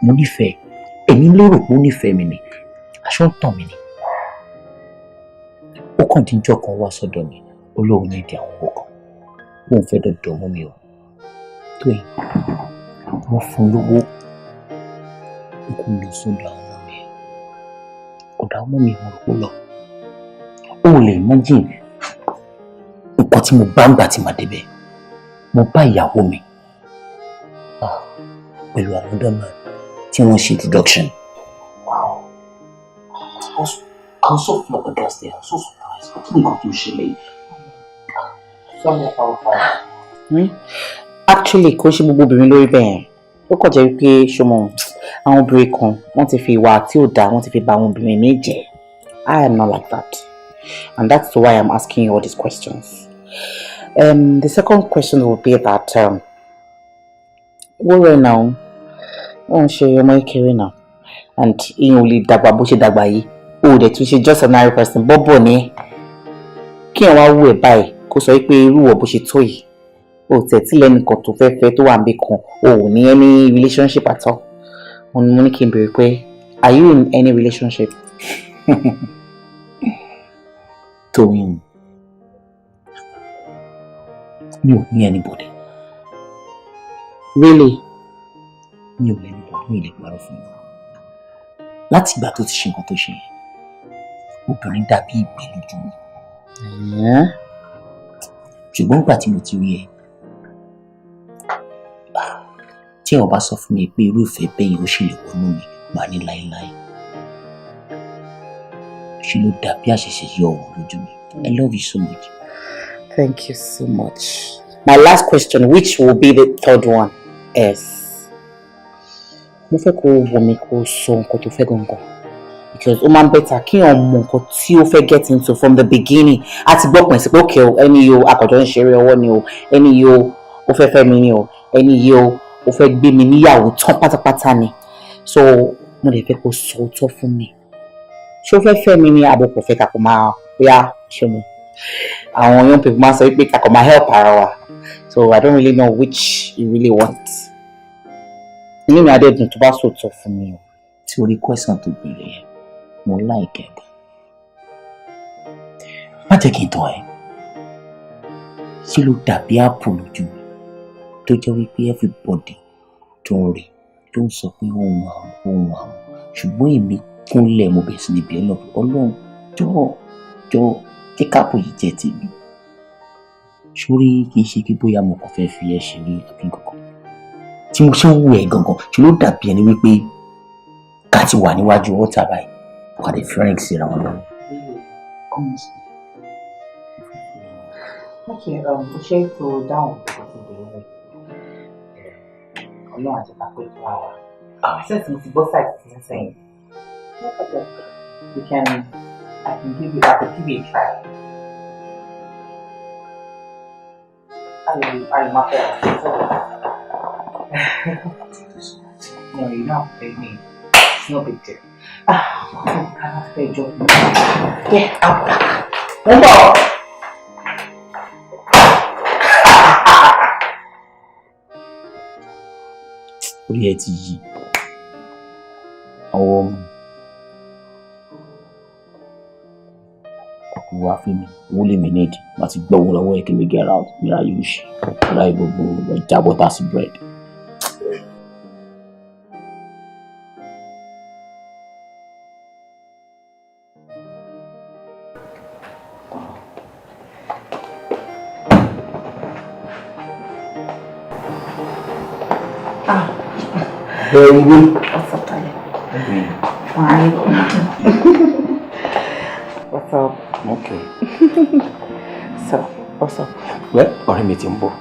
Mo nífẹ̀ẹ́, èmi lérò pé ó nífẹ̀ẹ́ mi ni, aṣọ ń tàn mí ni. Ó kàn díjọ́ kan wá sọ́dọ̀ mi, olóhùn ní èdè àwọn owó kan. Wọ́n fẹ́ dọ̀dọ̀ mọ́ mi o. Tóyìn, mo fún lówó, ó kò lọ sọ́dọ̀ àwọn ọmọ mi. Ọ̀dọ̀ àwọn ọmọ mi mo rò ó lọ. O lè imagine nǹkan tí mo bá ń gbà tí màá débẹ̀. Mo bá ìyàwó mi pẹ̀lú another man tí wọ́n ṣe introduction. Wow. I was so flabbergasted. I was so surprised. Kí ni nǹkan tó ṣẹlẹ̀ yìí? Actually, kò ṣe gbogbo obìnrin lórí bẹ́ẹ̀. Ó kàn jẹ́ wípé ṣọmọ àwọn obìnrin kan wọ́n ti fi ìwà tí ò dáa wọ́n ti fi bà àwọn obìnrin mi jẹ́. I am not like that. And that's why I'm asking you all these questions. The second question will be that we're now on ọmọ ìkéré now, and ìyẹn ò lè dàgbà bó ṣe dàgbà yìí. O dẹ̀ tún ṣe just an ordinary person bọ́bọ̀ ni kí ẹ̀ wá wú ẹ̀ báyìí kó sọ pé irú ọ̀ bó ṣe tó yìí. O tẹ̀ tí lẹ́nìkan tó fẹ́ fẹ́ tó wà níbì kan o ò ní any relationship at all. Mo ní kí n béèrè pé are you in any relationship? Tóyìn, mi ò ní anybody. Really? Mi ò lẹ́nu bọ̀ mi lè parọ́ fún mi. Láti ìgbà tó ti ṣe nǹkan tó ṣe yẹn, obìnrin dàbí ìgbẹ́ lójú mi. Ṣùgbọ́n nígbà tí mo ti rí ẹ, tí èèyàn bá sọ fún mi pé irúfẹ́ bẹ́yìn ó ṣì lè wọnú mi, màá ní láéláé. Ṣé ló dàbí àṣẹ̀ṣẹ̀ yọ ọ̀hún lójú mi? I love you so much. Thank you so much. My last question, which will be the third one, is mo fẹ́ kó wò mí kó sọ nǹkan tó fẹ́ gangan, because ó máa ń better kí èèyàn mọ nǹkan tí ó fẹ́ get into from the beginning. Àti gbọ́ pẹ̀ sí pé òkè o ẹni yìí o àkọ́jọ́ ń ṣeré ọwọ́ ni o, ẹni yìí o ó fẹ́ fẹ́ mi ni o, ẹni yìí o ó fẹ́ gbé mi níyàwó tán pátápátá ni. So mo lè fẹ́ kó sọ òótọ́ fún mi. Ṣé ó fẹ́ fẹ́ mi ni àbò kò fẹ́ kakọ̀ máa bóyá ṣe mo. Àwọn young people máa sọ wípé kakọ̀ máa help ara wa. So I don't really know which you really want. Inú mi adẹ́dùn tó bá sòótọ́ fún mi o. Tí orí question tó béèrè yẹn, mo like ẹ̀. Má jẹ́ kí n tàn ẹ́. Ṣé ló dàbí àpò lójú mi tó jẹ́ wípé everybody tó ń rí tó ń sọ pé ohun àwọn ṣùgbọ́n èmi kúnlẹ̀ mo bẹ̀rẹ̀ sí ní bí ẹlọ́pẹ́ Ọlọ́run jọ̀ọ́ kí káàpù yìí jẹ́ tèmi. Sórí kì í ṣe kí bóyá mo kàn fẹ́ fi ẹ ṣeré àbí kankan. Tí mo ṣe ń wù ẹ́ gangan ṣe ló dàbí ẹni wípé ká ti wà níwájú ọ̀tá báyìí wà lè fẹ́ràn síra wọn lọ́wọ́. Okay, ṣé tó dáhùn láti bẹ̀rẹ̀ rẹ̀? Ọlọ́run àti pàpẹ́ fún wa. Since mo ti gbọ́ site ti ń sẹ́yìn, no problem. I can give you a try. I'm not there. No, you don't pay me. It's no big deal. I can't pay you. Get out. Move on. Orí ẹ ti yí. Àwọn ọmọ ọkùnrin wa fún mi, owó lè mi nídìí láti gbọ́ owó lọ́wọ́ ẹ̀ kí mi get out, mi ráyè òṣì, ráyè gbogbo ọjà bọ́tà sí bread. Baby. What's up, darling? Fine. What's up? Okay. So, what's up? Well, ọ̀rẹ́ mi ti ń bọ̀.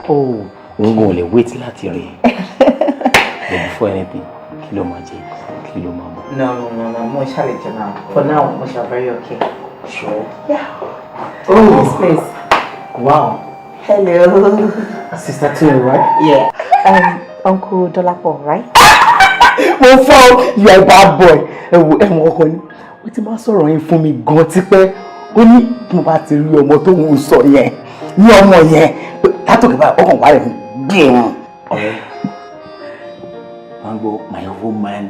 Oh, òun gan ò lè wait láti rí. But before anything, kí ló máa jẹ? Kí ló máa mọ̀? No. More challenge now. For now, we shall very okay. Sure. Yeah. Oh, this place. Wow. Hello. Sister too, right? Yeah. Uncle Dolapo, right? Mo fọ́ you are a bad boy. Ẹ̀wọ̀n ọkọ ni. Ó ti máa sọ̀rọ̀ yín fún mi gan tipẹ́. Ó ní bí mo bá ti rí ọmọ tó ń sọ yẹn ní ọmọ yẹn látòkè báyìí ọkàn wà rẹ̀ gbé wọn. Ọ̀rẹ́ Mango, my woman,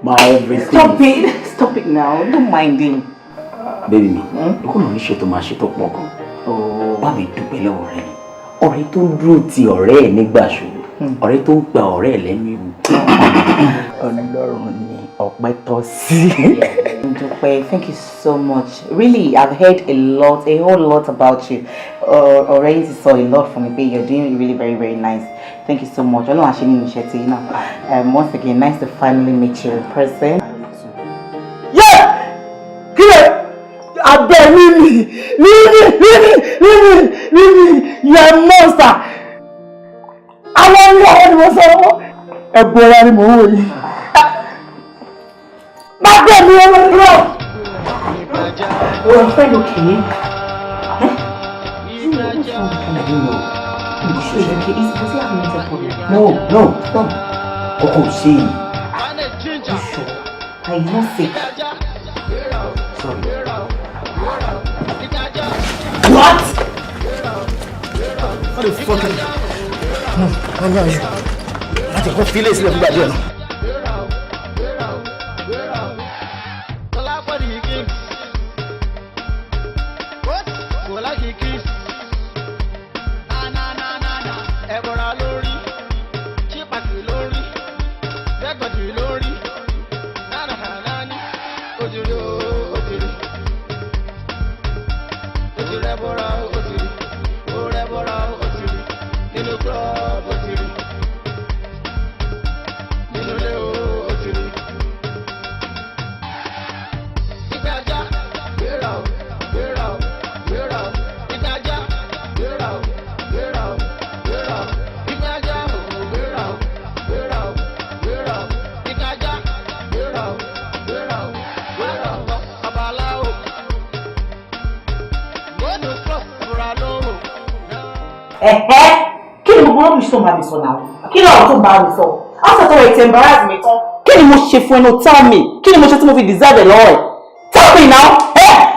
my everything. Stop it now. Don't mind him. Baby mi, ikú náà ní ṣe tó máa ṣe tó pọ̀ gan. Bá mi dúpẹ́ lọ́wọ́ rẹ̀ ni. Ọ̀rẹ́ tó ń dúró ti ọ̀rẹ́ ẹ̀ nígbà ṣòro. Ọ̀rẹ́ tó ń gba ọ̀rẹ́ ẹ̀ lẹ́nu ewu. Ọlọ́run ni ọpẹ́ tọ́ sí. Ndupe, thank you so much. Really, I've heard a whole lot about you. Already saw a lot from me. You're doing really very, very nice. Thank you so much. Once again, nice to finally meet you in person. Yeah! I beg, Lily! You are a monster! I want you to know. Ebola ni mo wo yi. Ma beg me o lo. Your friend okay? Does he have a mental problem? No. Koko ṣe. You sure? Are you not sick? Sorry. What? What the fuck? No, I know you. I think what feelings left back there. Kí ni gbogbo rọ́bìṣì tó bá mi sọ náà? Kí ni ọ̀rọ̀ tó bá mi sọ? After all, it's embarrassed me tán. Kí ni mo ṣe fún ẹnu? Tell me. Kí ni mo ṣe tí mo fi deserve ẹ̀ lọ́wọ́ ẹ̀? Tell me now.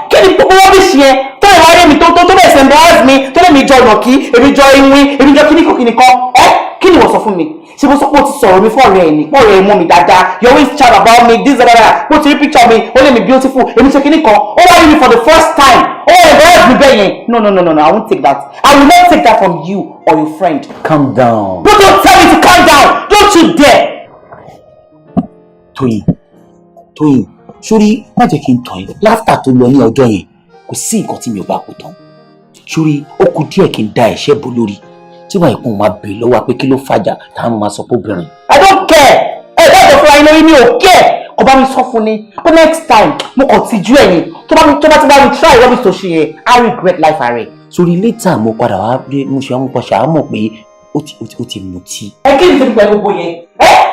Kí ni gbogbo rọ́bìṣì yẹn tó ìwà ayé mi tó bẹ̀rẹ̀ sí embarrass mi tó lè mi jọ ìnàkí, èmi jọ iwin, èmi jọ kíníkan. Kí ni wọ́n sọ fún mi? Ṣé mo sọ pé o ti sọ̀rọ̀ mi fún ọ̀rẹ́ ẹ̀ ní? Ọ̀rẹ́ ẹ̀ mọ́ mi dáadáa. You always chat about me, this and that. Mo ti rí picture mi, ó lè mi beautiful, èmi ṣe kíníkan. Ó wá rí mi for the first time. No, I won't take that. I will not take that from you or your friend. Calm down. But don't tell me to calm down. Don't you dare. Tóyìn, sórí má jẹ́ kí n tàn yín. Láfítà tó lọ ní ọjọ́ yẹn, kò sí nǹkan tí mi ò bá kó tán. Sórí ó kù díẹ̀ kí n da ẹ̀ṣẹ́ bò lórí. Tí wàá ìpín máa bèèrè lọ́wọ́ pé kí ló fàjà táwọn máa sọ pé obìnrin. I don't care. That's the flying lórí mi ò care. Kò bá mi sọ fún ni. But next time, mo kàn tijú ẹ̀ ni. Tó bá ti bá mi try rubbish tó ṣe yẹn, I regret life ààrẹ. Sórí later mo padà wá dé mo ṣe àwọn pọ̀ṣà á mọ̀ pé ó ti mutí. Kí ni tèmi pẹ̀lú gbogbo yẹn?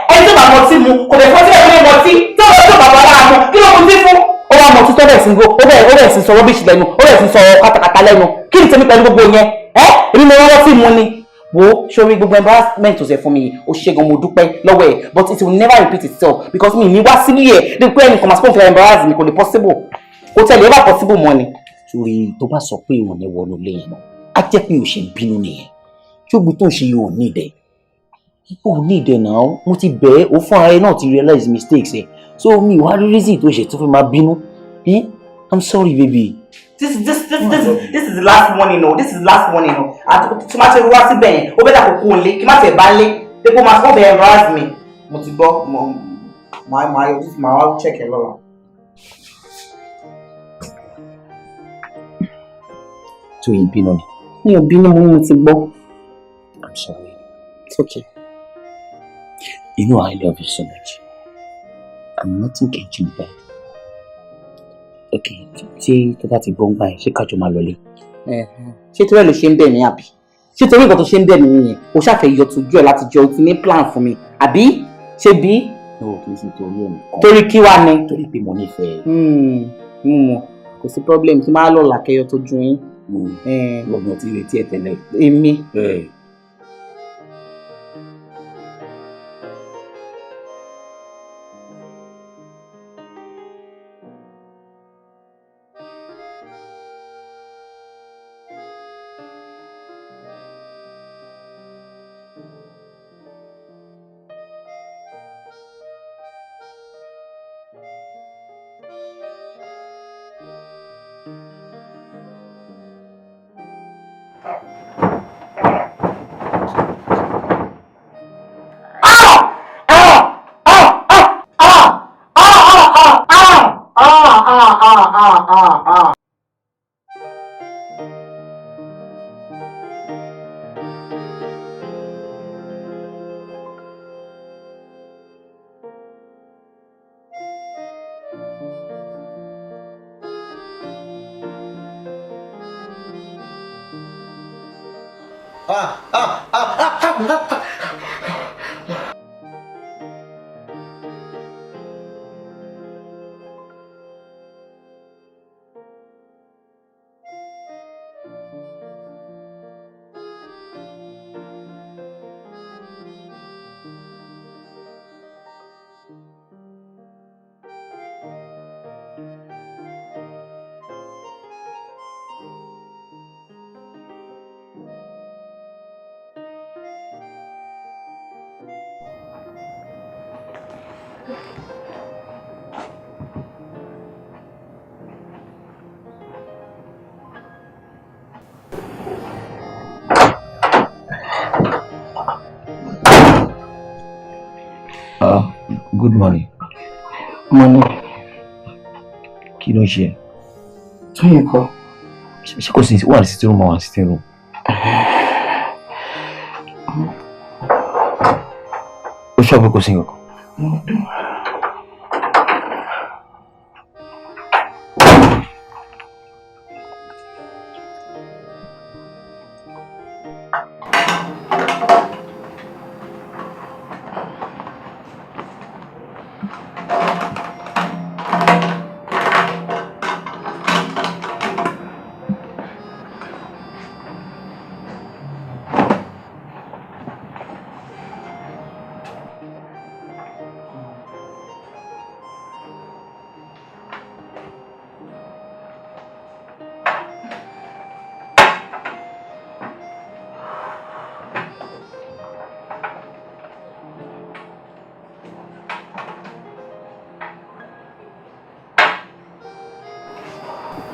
Ẹni tó bá mọtí mu kò lè fọ́ sílẹ̀ fún mọtí tí ó bá tó bàbá lára mu kí ló mutí fún? Ó wá mọtí tó bẹ̀rẹ̀ sí ń go ó bẹ̀rẹ̀ sí sọ rubbish lẹ́nu ó bẹ̀rẹ̀ sí sọ katakata lẹ́nu kí ni tèmi pẹ̀lú gbogbo yẹn? èmi mo rọ́wọ́ tí mo ní wo sórí gbogbo embarrassment tó ṣe fún mi ó ṣe gan mo dúpẹ́ lọ́wọ́ ẹ̀ but it will never repeat itself because mi ní wá sílé ẹ̀ bí pé ẹnìkan máa sponsor embarrass mi kò lè possible kò tẹ̀lé ever possible mọ́ ni. Sórí tó bá sọ pé ìwọ̀n ní wọnú ilé yẹn á jẹ́ pé ò ṣe ń bínú nìyẹn ṣógun tó ń ṣe yìí ò ní ìdẹ náà mo ti bẹ̀ ẹ́ ó fún ara ẹ náà ti realize mistakes ẹ so mi wá rí reason tó ṣe tó fi máa bínú. I'm sorry baby. This is the last warning o. This is the last warning o. Tí máa ṣe wá síbẹ̀ yẹn, ó bẹ́ẹ̀ dàpọ̀ kó o lé, kí má tẹ̀ bá lé, pé kó máa sọ́ọ̀bù embarrass mi. Mo ti gbọ́, màá wá check ẹ lọ́la. So you bínú ni? Mi ò bínú mo ti gbọ́. I'm sorry. It's okay. You know I love you so much. I'm nothing can change that. Okay, ṣé tó bá ti gbọ́ ń gbà yẹn ṣé kájọ máa lọlé. Ṣé torí ẹ̀ ló ṣe ń bẹ̀ mí àbí? Ṣé torí nǹkan tó ṣe ń bẹ̀ mí nìyẹn? O ṣàfẹ́ yọ tójú ẹ̀ láti jọ o ti ní plan fún mi àbí? Ṣé bí? No, kì í ṣe torí ẹ̀ nìkan. Torí kí wá ni? Torí pé mo nífẹ̀ẹ́. Mo mọ̀ kò sí problem tí máa lọ làkẹ́yọ tójú yín. Lọ́gbọ̀n ti retí ẹ̀ tẹ́lẹ̀. Èmi. Good morning. Morning. Kí ló ń ṣe? Tún yẹn kọ́. Ṣé kò sí wà ní sitting room àwọn sitting room? Ó ṣọ́ọ̀bù kò sí nǹkan.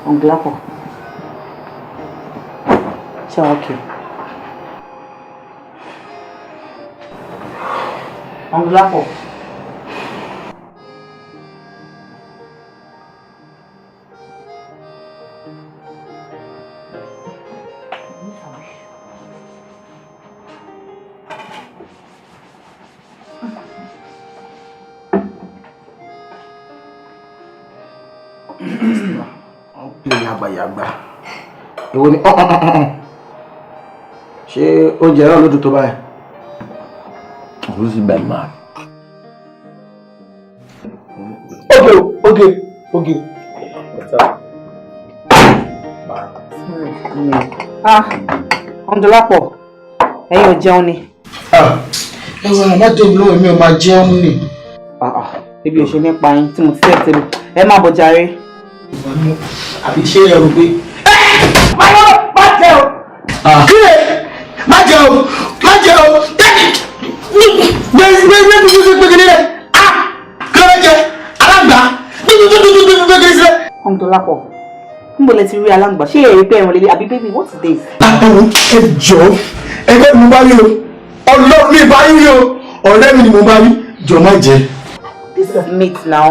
Onglapo. Ṣé okay? Onglapo. Lẹ́yìn àgbàyàgbà èwo ni ṣé oúnjẹ náà ló dùn tó báyìí. Who's the bad man? Okay. What's up? Ọ̀dọ́lápọ̀, ẹ̀yin ò jẹun ni. Ẹ̀wọ̀n àmọ́dé mi lóhùn mi ò máa jẹun ni. Ebi ò ṣe nípa yín tí mo ti tẹ̀ tẹ́lẹ̀. Ẹ má bọ̀ jàre. Àbí ṣé ẹ rò pé. Má jẹ́ o! Kílè! Má jẹ́ o! Má jẹ́ o! Gbé nílẹ̀! Kí ló fẹ́ jẹ? Alágbá! Gbé sílẹ̀! Ọ̀dọ́lápọ̀, níbo lẹ ti rí aláǹgbá? Ṣé èrè pé ẹ̀wọ̀n lélẹ̀ àbí baby what is this? Ẹ jọ̀ọ́, ẹgbẹ́ mi bá rí o. Ọlọ́run mi bá rí o. Ọ̀rẹ́ mi ni mo bá rí. Jọ má jẹ. This is meat now.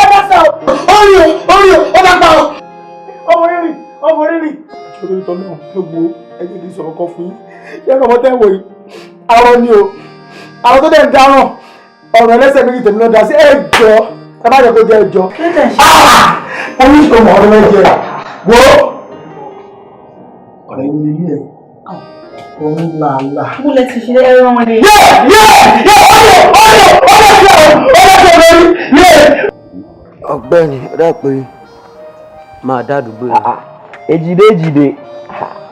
Ọba sá o! Orí o! Ọba pa o! Ọmọ rírì! Ìṣòro ìtọ́ náà ló wo ẹgbẹ́ ìdí sọ̀rọ̀ kan fún yín. Ṣé ọmọ tẹ́ ń wò yìí? Àwọn ni o. Àwọn tó dẹ̀ ń dáràn. Ọ̀rọ̀ ẹlẹ́sẹ̀ méjì tèmi ló dá sí ẹ̀jọ̀. Ẹ má jẹ́ kó jẹ́ ẹ̀jọ̀. Wọ́n ní ìṣòro ọ̀rọ̀ mẹ́jẹ. Wo! Ọ̀rẹ́ mi ní ẹ̀. Òun làálà. Mo lè ti ṣe ẹran wọn ni. Ọ̀gbẹ́ni ọdẹ pé máa dádùgbò yìí.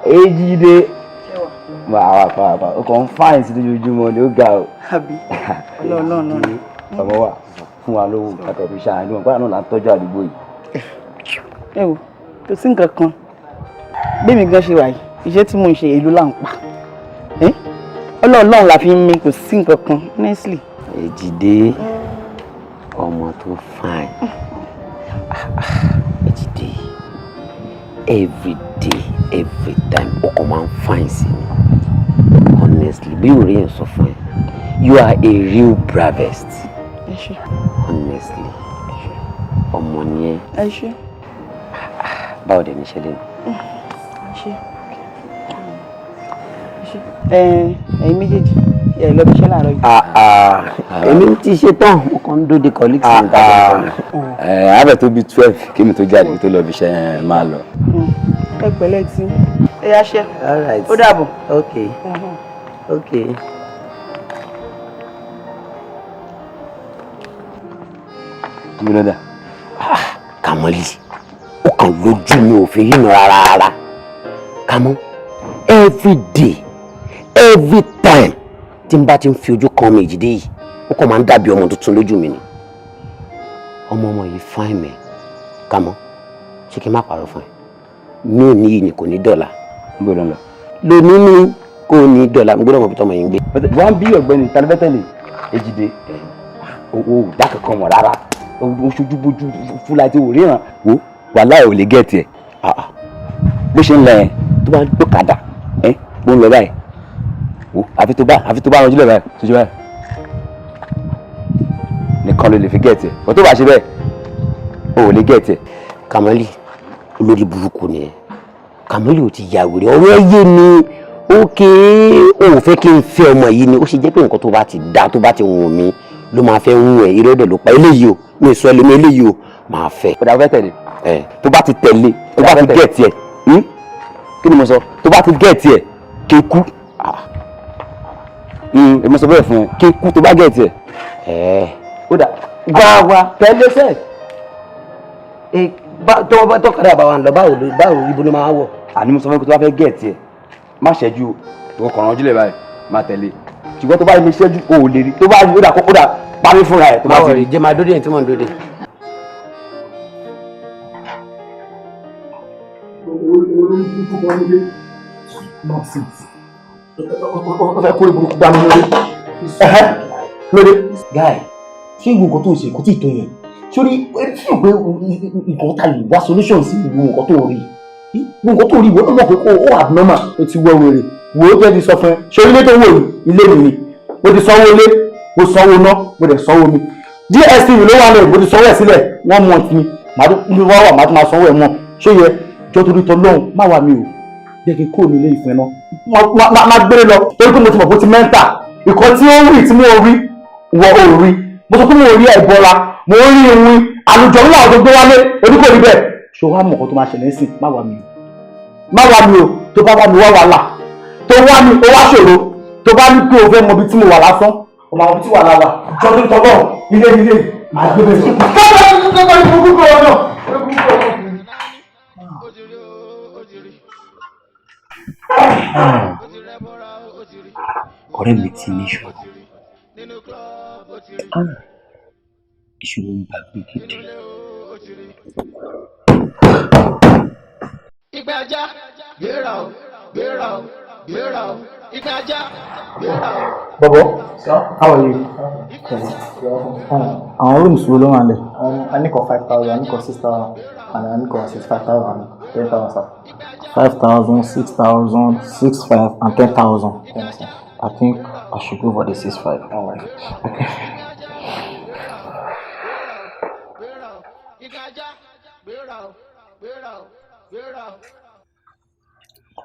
Ejide. Wà ó kàn ń fáìn sí lójoojúmọ́ ni ó ga o. Àbí ọlọ́run náà. Ọmọ wa fún wa lówó àtẹ̀bí ṣáà ní wọn báyìí náà là ń tọ́jú àdúgbò yìí. Ẹ wò kò sí nǹkan kan bí mi gan ṣe wà yìí iṣẹ́ tí mò ń ṣe ìlú là ń pa ọlọ́run la fi ń mí kò sí nǹkan kan honestly. Èjìdé ọmọ tó fine. Èjìdé every day every time ọkọ máa ń fine sí mi honestly bí òré yẹn sọ fún ẹ you are a real bravest honestly ọmọ ni ẹ. Báwo dẹ̀ ní ṣe lé mi. Ẹ̀yin méjèèjì ẹ lọ bí iṣẹ́ láàárọ̀ yìí. Èmi ti ṣe tán mo kàn ń dóde colleagues mi dáadáa. Àbẹ̀ tó bí 12 kí mi tó jáde tó lọ bí iṣẹ́ máa lọ. Ẹ pẹ̀lẹ́ tí ẹ yá ṣẹ́ ó dàbọ̀. Okay. Gbọ́dọ̀. Kàmọ́lì ó kàn lójú mi ò fi yín rárá. Kàmọ́ every day every time tí n bá ti ń fi ojú kan mi Èjìdé yìí ó kàn máa ń dàbí ọmọ tuntun lójú mi ni. Ọmọ yìí fáìn mẹ́ Kàmọ́ ṣé kí n má parọ́ fún ẹ ní òní yìí ni kò ní dọ̀la. Gbọ́dọ̀ lọ. Lónìí ni kò ní dọ̀la mo gbọ́dọ̀ mọ̀ bí tọmọ yìí ń gbé. Wọ́n bí ọ̀gbẹ́ni tanibẹ́tẹ̀lẹ̀ Èjìdé owó ìdá kankan mọ̀ rárá oṣooju bójú fúlà tí ò ríran wo wàhálà ò lè gẹ̀ẹ́tì ẹ̀ bó ṣe ń lọ yẹn tó bá tó kàdà bó ń lọ báyìí wo àfi tó bá ránjú lẹ̀ báyìí tó ṣe báyìí nìkan ló lè fi gẹ̀ẹ́tì ẹ̀ bó tó bá ṣe bẹ́ẹ̀ ò lè gẹ̀ẹ́tì ẹ̀. Kàmọ́lì olórí burúkú ni ẹ Kàmọ́lì ò ti ya wèrè ọ̀rọ̀ yé ni ókè ó fẹ́ kí n fẹ́ ọmọ yìí ni ó ṣe jẹ́ pé nǹkan tó bá ti dá tó bá ti wùn mí ló máa fẹ́ wùn ẹ̀ ìrẹ́dẹ̀ ló pa eléyìí o mi ì sọ ẹlẹ́mi eléyìí o máa fẹ́. Ó dà fẹ́ tẹ̀lé tó bá ti tẹ̀lé tó bá ti gẹ̀ẹ́tì ẹ̀ kí ni mo sọ tó bá ti gẹ̀ẹ́tì ẹ̀ kéku èmi sọ bẹ́ẹ̀ fún ẹ kéku tó bá gẹ̀ẹ́tì ẹ̀ ó dà gbà wá tẹ̀lé sẹ́ẹ̀. tọ́kadà bá wa ń lọ báwo ibo ló máa wọ̀. Àní mo sọ fún ẹ pé tó bá fẹ́ gẹ̀ẹ́tì ẹ̀ má ṣẹ́jú o kàn ránjú lẹ̀ báyìí má tẹ̀lé ṣùgbọ́n tó bá ilé ṣẹ́jú o ò lè rí tó bá rí ó dà parí fúnra ẹ̀ tó bá ti rí. jẹ́ máa dóde yẹn tí mò ń dóde. Ọ̀fẹ́ kó ìbùkún dá mi lórí. Guy ṣé ìwé nǹkan tó ń ṣe kò tí ì tó yẹn sórí fíìmù pé nǹkan ta lè wá solution sí ìwé nǹkan tó rí nǹkan tó rí ìwé ó mọ̀ pé ó abnormal. O ti wọ wèrè wo ó jẹ́ ti sọ fún ẹ ṣé ilé tó wò ní ilé mi ni mo ti sanwó ilé mo sanwó iná mo dẹ̀ sanwó mi DSTV ló wà lẹ̀ mo ti sanwó ẹ̀ sílẹ̀ 1 month ni màá tún wá wà màá tún máa sanwó ẹ̀ mọ́ ṣé yẹ jọ torí tọ lọ́hùn má wà mí o jẹ́ kí n kúrò nílé ìfẹ́ náà má gbére lọ torí pé mo ti mọ̀ pé ó ti mẹ́ńtà ìkan tí ó rí tí mo rí wọ ò rí mo sọ pé mo rí ẹ̀bọra mo rí ìwìn àlùjọ ńlá ọ̀dọ́ gbé wálé oníkò rí bẹ́ẹ̀ ṣé wàá mọ̀ kó tó máa ṣẹlẹ̀ sí má wà mí o tó bá wà mí wá wàhálà tó wá mi ó wá ṣòro tó bá ní pé o fẹ́ mọ ibi tí mo wà lásán o máa mọ ibi tí wà lára jọ tó tọ́gbọ́n ilé máa gbé bẹ́ẹ̀ sọ. ọ̀rẹ́ mi ti ní ìṣòro. Ìṣòro ń gbàgbé gidi. Ipin Aja, gbéra o, gbéra o, gbéra o. Ipin Aja, gbéra o. Bobo, how are you? Our rooms will only under. I need 5,000, I need 6,000, and I need 65,000, 10,000, sir. 5,000, 6,000, 6,500, and 10,000. Yes, sir. I think I should go for the 6,500. All right. Okay.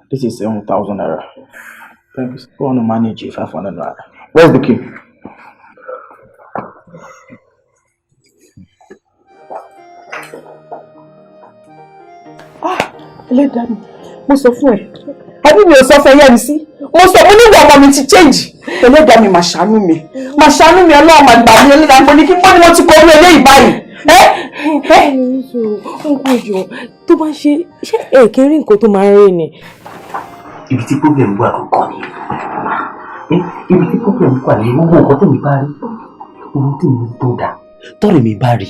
This is 7,000 naira. Thank you. Go on to manage it 500 naira. Where's the key? Ẹlẹ́dàá mi, mo sọ fún ẹ. Àbí mi ò sọ fún ẹ yẹ́ mi sí. Mo sọ mo nígbà ọmọ mi ti change. Ẹlẹ́dàá mi máa ṣàánú mi. Máa ṣàánú mi Ọlọ́run máa gbà mí Ẹlẹ́dàá mo ní kí pọ́n ni mo ti kọ orí eléyìí báyìí. Nǹkan ìjọ tó bá ṣe ṣé èké rí nǹkan tó máa ń rí ni. Ibi tí problem wà kankan ni. Ibi tí problem wà ní gbogbo nǹkan tèmi bá rí. Ohun tí mi tó dà. Tọ́rẹ̀ mi bá rí.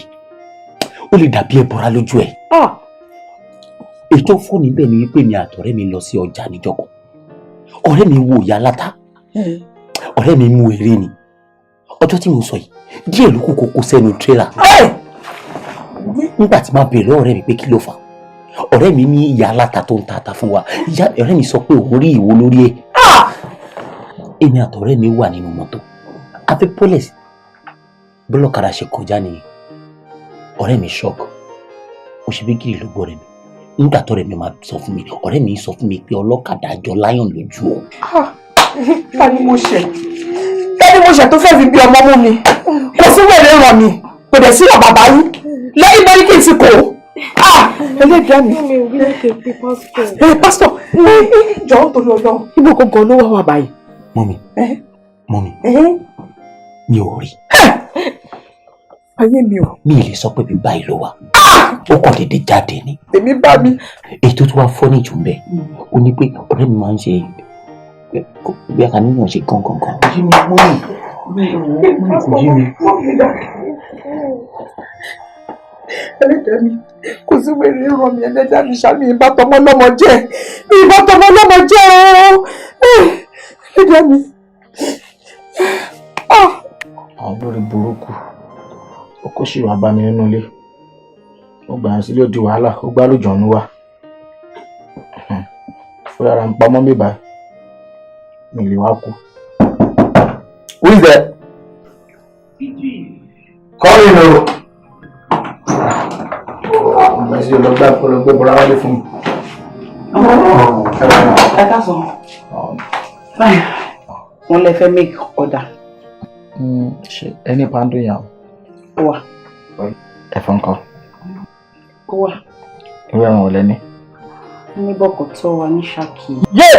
Ó lè dàbí ẹbọra lójú ẹ̀. Ètò fún níbẹ̀ ni wípé mi àtọ̀rẹ́ mi lọ sí ọjà níjọ́kọ̀. Ọ̀rẹ́ mi wo ìyá aláta. Ọ̀rẹ́ mi mú eré ni. Ọjọ́ tí mo sọ yìí, díẹ̀ ló kù kókó sẹ́nu tírélà. Nígbà tí máa bèèrè ọ̀rẹ́ mi pé kí ló fà. Ọ̀rẹ́ mi ní ìyá aláta tó ń ta ata fún wa. Ọ̀rẹ́ mi sọ pé òun rí ìwo lórí ẹ̀. Èmi àtọ̀rẹ́ mi wà nínú mọ́tò. A fẹ́ pọ́lẹ̀sì. Bọ́lọ́kadà ṣe kọjá nìyẹn. Ọ̀rẹ́ mi ṣọ́ọ̀kù. Ó ṣe bí gírì ló gbọ́ rẹ̀ mi. Nígbà tọ́rẹ́ mi máa sọ fún mi, ọ̀rẹ́ mi sọ fún mi pé ọlọ́kadà jọ láyọ̀n lójú o. Ká ní mo ṣe tó fẹ́ fi bí ọmọ mú mi. Kò sí wẹ̀rẹ̀ ràn mí. Kò dẹ̀ sí ọ̀ bàbá yín. Lẹ́yìn bọ́ ní kí n ti kò. Ẹlẹ́dàá mi. Pásítọ̀, jọ̀ọ́ torí Ọlọ́run. Ibo gangan ló wá wà báyìí. Mọ́mì, mi ò rí. Ayé mi ò. Mi ì lè sọ pé bí báyìí ló wà. Ó kàn dédé jáde ni. Èmi bá mi. Èyí tó tún wá fọ́ ní ìjùmbẹ́. Ó ní pé ọ̀rẹ́ mi máa ń ṣe bí a kà nínú ṣe gangan. Jí mi, mọ́mì kò jí mi. Ẹlẹ́dàá mi, kò sí wẹ̀rẹ̀ ràn mí Ẹlẹ́dàá mi ṣá mi ìbá tọmọ lọ́mọ jẹ́. Mi ìbá tọmọ lọ́mọ jẹ́ o. Ẹlẹ́dàá mi. Àwọn olórí burúkú. Ó kó ṣì wá bá mi nínú ilé. Ó gbà yàn sílé ó di wàhálà, ó gbá lójọ́ ọ̀nù wa. Ó yára ń pamọ́ mi báyìí. Mi lè wá kú. Who is there? Call in o. Ọmọ sí ọlọgbẹ bọ́lá wálé fún mi. Ẹ káàsán. Báyìí, wọ́n lè fẹ́ make order. Ṣé ẹni pàǹdù yàn? Ó wà. Ẹ̀fọ́ nǹkan. Ó wà. Ìwé ẹ̀rùn ò lẹ́ni. Ní bọ̀kọ̀ tó wà ní Ṣákì. Yé!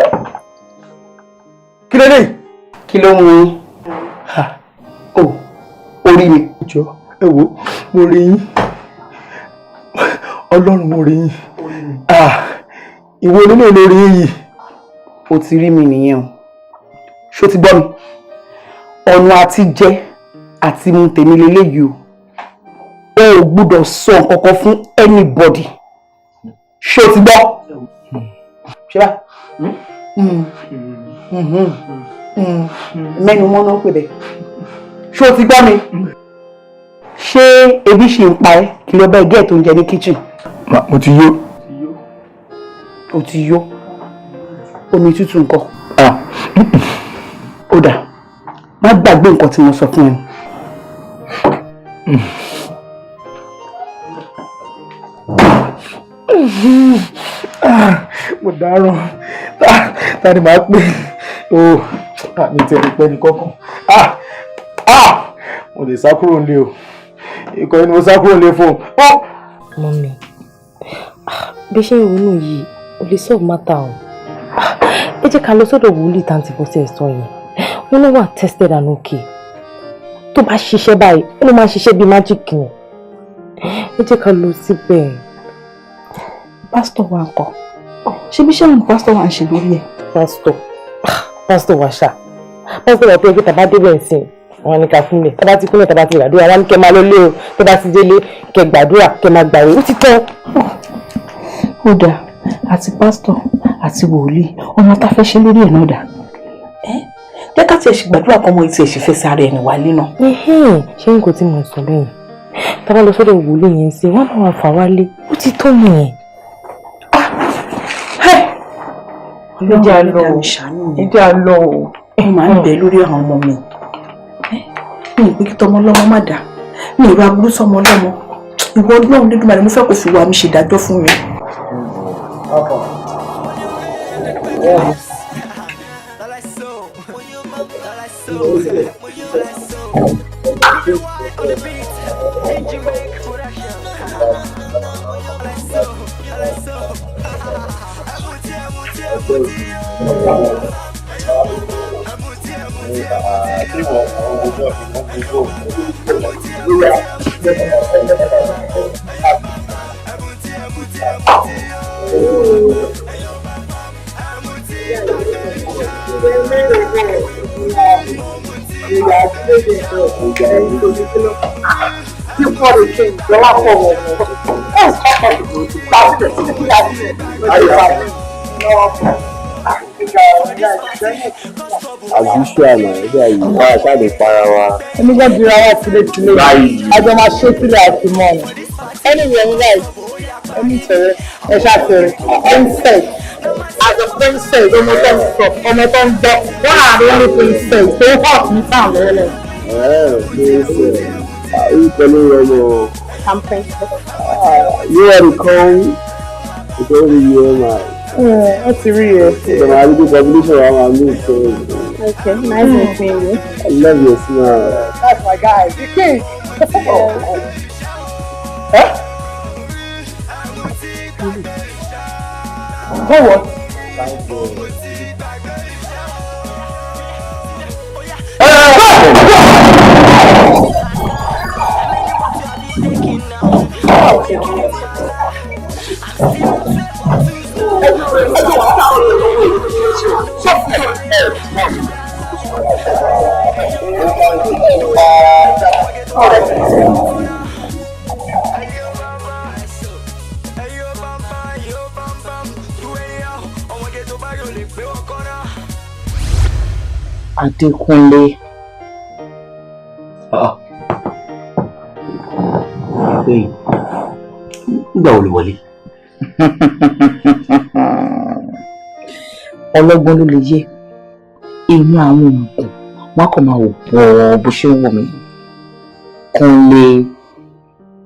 Kí ló dé? Kí ló ń mú yín? Orí mi. Jọ ẹ wo mo rí yín. Ọlọ́run mo rí yín. Ìwọ nínú olórí yìí. O ti rí mi nìyẹn o. Ṣó ti gbọ́ mi? Ọ̀nà àti jẹ àti mu tèmi leléyìí o. O ò gbúdọ̀ sọ nǹkankan fún anybody. Ṣó ti gbọ́? Ṣé bá? Mẹ́nu mọ́ná pè bẹ́ẹ̀. Ṣó ti gbọ́ mi? Ṣé ebi ṣì ń pa ẹ́ kí ló bá ẹgẹ́ tó ń jẹ ní kitchen? Mo ti yó. O ti yó. Omi tútù ńkọ́? Ó dà. Má gbàgbé nǹkan tí mo sọ fún ẹ. Mo dáràn. Ta ni màá pè? Mi ti ẹni pẹ́ ní kọ́kàn. Mo lè sá kúrò nílé o. Ikọ̀ ẹni mo sá kúrò nílé fún un. Mọ́mí, bí ṣe ìrònú yìí ò lè solve matter o. Ẹ jẹ́ ká lọ sọ́dọ̀ wòlíì tàǹtí bọ́sẹ̀ sọ yẹn. Wọ́n ló wà tested and okay. Tó bá ṣiṣẹ́ báyìí, ó ló máa ṣiṣẹ́ bíi magic ni. Ẹ jẹ́ ká lọ síbẹ̀. Pásítọ̀ wa ńkọ́? Ṣé bí ṣẹ́yìn pásítọ̀ wa ń ṣe lórí ẹ̀? Pásítọ̀ wàṣà. Pásítọ̀ wà pé kí tàbá débẹ̀ sí wọn ní ká fúnlẹ̀. Tàbá ti kúnlẹ̀ tàbá ti gbàdúrà. Wọ́n ní kẹ́ máa lọ lé o. Tàbá ti délé kẹ́ gbàdúrà kẹ́ máa gbàwé. Ó ti tán. Ó dáa, àti pásítọ̀ àti wòlíì, ọmọ tá fẹ́ ṣe lórí ẹ̀ náà dà. Jẹ́ ká tiẹ̀ ṣe gbàdúrà kan mọ́ etí ẹ̀ ṣe fẹ́ sáré ẹni wálé náà. Ṣé nǹkan tí mo sọ bẹ́yìn? Tàbá lọ sọ́dọ̀ wòlíì yẹn sí, wọ́n náà wà fà wálé. Ó ti tó nìyẹn. Ẹjẹ́ àlọ́ o. Ẹ máa ń bẹ lórí àwọn ọmọ mi. Mi ò pé kí tọmọ lọ́mọ má dà. Mi ò ra burú sọmọ lọ́mọ. Ìwọ Ọlọ́run dídùn màdé mo fẹ́ kó fi wà mí ṣe ìdájọ́ fún mi. Àbíṣúàmà ẹgbẹ́ àyíká àṣàlè para wa. Ẹni jẹ́ bí ara tìlẹ̀tìlẹ̀ àjọ máa ṣe sílẹ̀ àti mọ́ ọ̀nà. Ẹni ìwé ẹni láì ẹni ìṣẹ̀rẹ̀ ẹ̀ṣà tẹ̀rẹ̀ princess as a princess ọmọ tó ń sọ ọmọ tó ń gbọ́ wọ́n àárín ní princess tó hot ní town lọ́wọ́lẹ̀. Pẹ̀lú ọmọ. I'm princess. Yóò rí kan ìtọ́jú yìí máa. Wọ́n ti rí ẹ. Ìjọba àdúgbò population wa máa mú ìtọ́jú. Okay, nice meeting you. I love your smile. That's my guy. You king. Go what? Thank you. Adékúnlé. Nígbà wo ló wọlé? Ọlọ́gbọ́n ló lè yé. Inú àwọn òmùgọ̀ wọn kàn máa wò bọ̀ bó ṣe ń wọ̀ mí. Kúnlé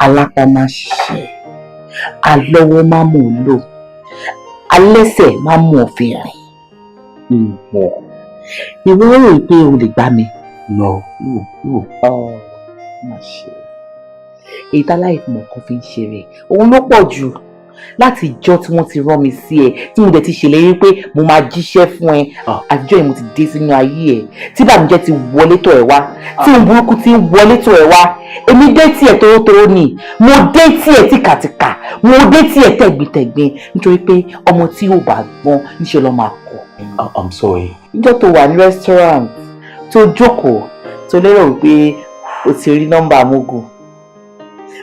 alápá máa ṣiṣẹ́, alọ́wọ́ máa mú un lò, alẹ́sẹ̀ máa mú òfin rìn. Ìwọ rò pé o lè gbá mi? No. Má ṣe. Èyí tá láì mọ̀ kan fi ń ṣe rẹ̀, òun ló pọ̀ jù. Láti ìjọ́ tí wọ́n ti rán mi sí ẹ, tí mo dẹ̀ ti ṣèlérí pé mo máa jíṣẹ́ fún ẹ, àtijọ́ yìí mo ti dé sínú ayé ẹ, tí bàmíjẹ́ ti wọlé tọ̀ ẹ wá, tí ohun burúkú ti wọlé tọ̀ ẹ wá. Èmi dé tí ẹ torótoró ni, mo dé tí ẹ tìkàtìkà, mo dé tí ẹ tẹ̀gbìntẹ̀gbìn, nítorí pé ọmọ tí yóò bá gbọ́n níṣẹ́ ló máa kọ̀. I'm sorry. Níjọ́ tó wà ní restaurant, tó jókòó, tó lérò wípé o ti rí nọ́mbà amógùn.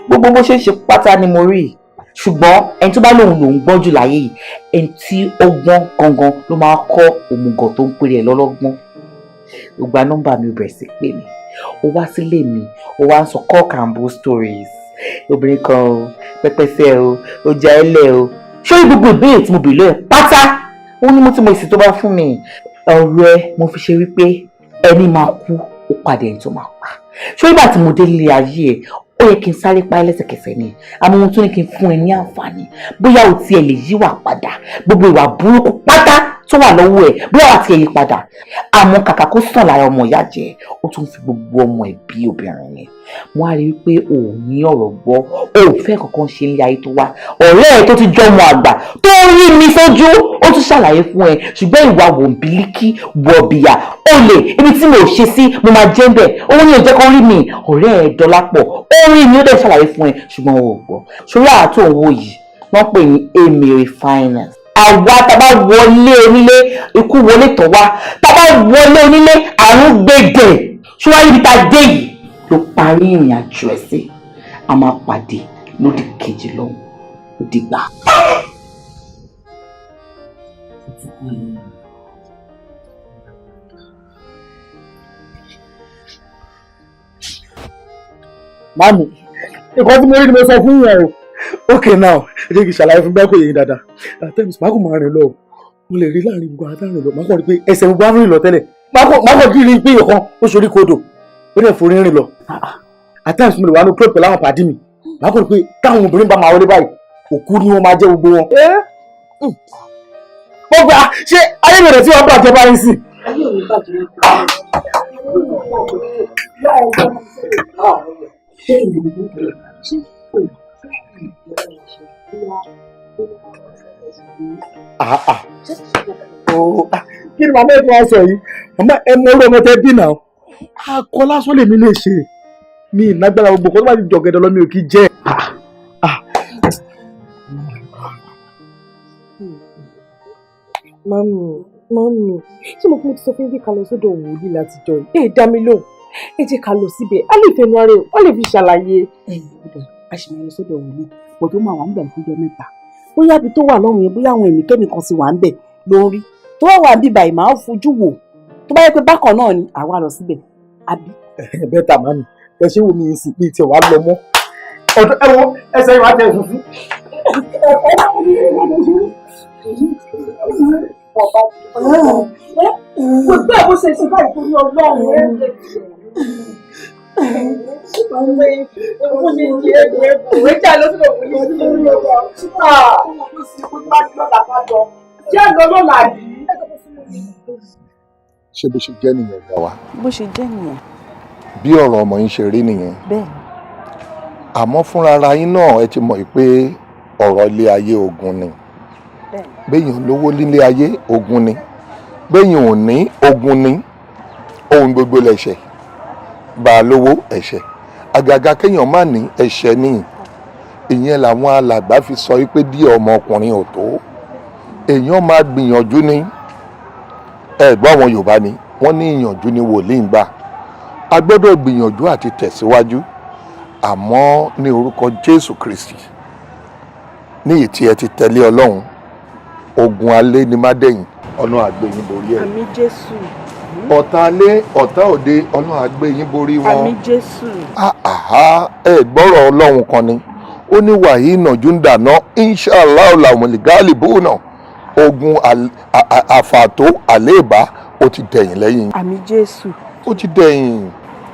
Gbogbo bó ṣe ń ṣe pátá ni mo rí. Ṣùgbọ́n ẹni tó bá lòun gbọ́n jù láyé yìí, ẹni tí ó gbọ́n gangan ló máa kọ́ òmùgọ̀ tó ń pèrè ẹ̀ lọ́lọ́gbọ́n. Ó gba nọ́mbà mi, ó bẹ̀rẹ̀ sí pè mí. Ó wá sílé mi, ó wá ń sọ cock and bull stories. Obìnrin kan o, pẹ́pẹ́sẹ́ o, ó já ẹlẹ́ o. Ṣé gbogbo ìbéèrè tí mo bèèrè lọ́yẹ̀ pátá? Ó ní mo ti mọ èsì tó bá fún mi. Ọ̀rọ̀ ẹ mo fi ṣe wípé ẹni máa kú ó pàdé ẹni tó máa pa. Ṣé ìgbà tí mo dé ilé ayé ẹ, ó yẹ kí n sáré pa lẹ́sẹ̀kẹsẹ̀ ni, àmọ́ ohun tó ní kí n fún ẹ ní àǹfààní bóyá o tiẹ̀ lè yíwà padà, gbogbo ìwà burúkú pátá tó wà lọ́wọ́ ẹ̀ bóyá wà tiẹ̀ yí padà. Àmọ́ kàkà kó sàn lára ọmọ ìyá jẹ́, ó tún fi gbogbo ọmọ ẹ̀ bí obìnrin yẹn. Wọ́n á rí i pé o ò ní ọ̀rọ̀ gbọ́, o ò fẹ́ kankan ṣe ní ayé tó wá. Ọ̀rẹ́ ẹ̀ tó ti jọ ọmọ àgbà tó rí mi sójú, ó tún ṣàlàyé fún ẹ, ṣùgbọ́n ìwà wòǹbílíkì wọ̀bìyà olè ibi tí mo ṣe sí mo máa jẹ́ bẹ́ẹ̀. Owó ní òjẹ́ kó rí mi, ọ̀rẹ́ ẹ̀ Dọlápọ̀ ó rí mi ó dẹ̀ ṣàlàyé fún ẹ, ṣùgbọ́n o ò gbọ́. Ṣòro àtò owó yìí wọ́n pè ní Amy Refinance. àwa tá bá wọlé onílé ikú wọlé tọ̀ wá tá bá wọlé onílé àrùn gbẹ̀gẹ̀ ṣùgbọ́n ibi tá a dé yìí ló parí ìrìn àjò ẹ̀ sí a máa pàdé lódì kejì lọ́hùn ó dìgbà. Mami, nǹkan tí mo rí ni mo sọ fún yẹn o. Okay now, ẹ jẹ́ kí n ṣàlàyé fún bẹ́ẹ̀ kò yẹ yín dáadáa. Àtẹ̀mí máa kò máa rìn lọ o. Mo lè rí láàrin gbogbo àtàrin lọ. Máa kàn rí pé ẹsẹ̀ gbogbo á rìn lọ tẹ́lẹ̀. Máa kàn kí rí pé ìyọ̀kan ó ṣorí kodò. Ó dẹ̀ forí rìn lọ. Àtẹ̀mí mo lè wá ní club pẹ̀lú àwọn pàdé mi. Máa kàn rí pé táwọn obìnrin bá máa wọlé báyìí, òkú ni wọ́n máa jẹ́ gbogbo wọn. Mo gbà ṣé ayé bẹ̀rẹ̀ tí wọ́n bàjẹ́ báyìí sí. Ayé ò ní bàjẹ́. Kí ni màmá ẹ̀fọ́ sọ yìí? Màmá ẹ mọ orí ọmọ tẹ bí náà. Akọ lásán lèmi lè ṣe. Mi ìnágbára gbogbo kọ́ tó bá ti jọ̀gẹ̀dẹ̀ lọ mi ò kí jẹ́. Mami, ṣé mo fún mi ti sọ fún yín pé ká lọ sọ́dọ̀ wòlíì látijọ́ yìí? Ẹ dá mi lóhùn. Ẹ jẹ́ ká lọ síbẹ̀. A lè fẹnu ara ẹ̀, wọ́n lè fi ṣàlàyé. A ṣì máa lọ sọ́dọ̀ wòlíì pọ̀ tó máa wà ń bẹ̀ fún ọjọ́ mẹ́ta. Bóyá ibi tó wà lọ́hùn yẹn bóyá àwọn ẹ̀mí kẹ́mi kan sì wà ń bẹ̀ ló ń rí. Tó wà wà bíbà ì máa ń fojú wò. Tó bá yẹ pé bákan náà ni àwa lọ síbẹ̀. Àbí. Bẹ́ẹ̀ta màmí, ẹ ṣé wo mi yìí sì pé tí ẹ wàá lọ mọ́. Ọ̀dọ̀ ẹ wo ẹsẹ̀ ìwà tẹ̀ fùfú. Gbogbo ẹ̀ bó ṣe ṣe báyìí torí Ọlọ́run ẹ̀ ń lè ṣé bó ṣe jẹ́ nìyẹn ìyá wa. Bó ṣe jẹ́ nìyẹn. Bí ọ̀rọ̀ ọmọ yín ṣe rí nìyẹn. Bẹ́ẹ̀. Àmọ́ fúnra ara yín náà ẹ ti mọ̀ pé ọ̀rọ̀ ilé ayé ogun ni. Béèyàn lówó nílé ayé ogun ni. Béèyàn ò ní ogun ni. Ohun gbogbo lẹ̀ṣẹ̀. Bá a lówó ẹ̀ṣẹ̀. Àgàgà kéèyàn má ní ẹ̀ṣẹ̀ ni. Ìyẹn làwọn alàgbà fi sọ pé díẹ̀ ọmọkùnrin ò tó. Èèyàn máa gbìyànjú ni. Ẹ̀gbọ́n àwọn Yorùbá ni wọ́n ní ìyànjú ni wòlíì ń gbà. A gbọ́dọ̀ gbìyànjú àti tẹ̀síwájú. Àmọ́ ní orúkọ Jésù Kristi ní ìtì ẹ ti tẹ̀lé Ọlọ́run ogun alẹ́ ni má dẹ̀yìn ọ̀nà àgbẹ̀yìn borí ẹ̀. Àmín Jésù. Ọ̀tá alẹ́ ọ̀tá òde ọ̀nà àgbẹ̀yìn borí wọn. Àmín Jésù. Ẹ gbọ́rọ̀ Ọlọ́run kan ni ó ní wàhíì nàjú ń dàná inshallah làmùlígáàlì bò náà ogun àfàtó àléèbá ó ti dẹ̀yìn lẹ́yìn. Àmín Jésù. Ó ti dẹ̀yìn.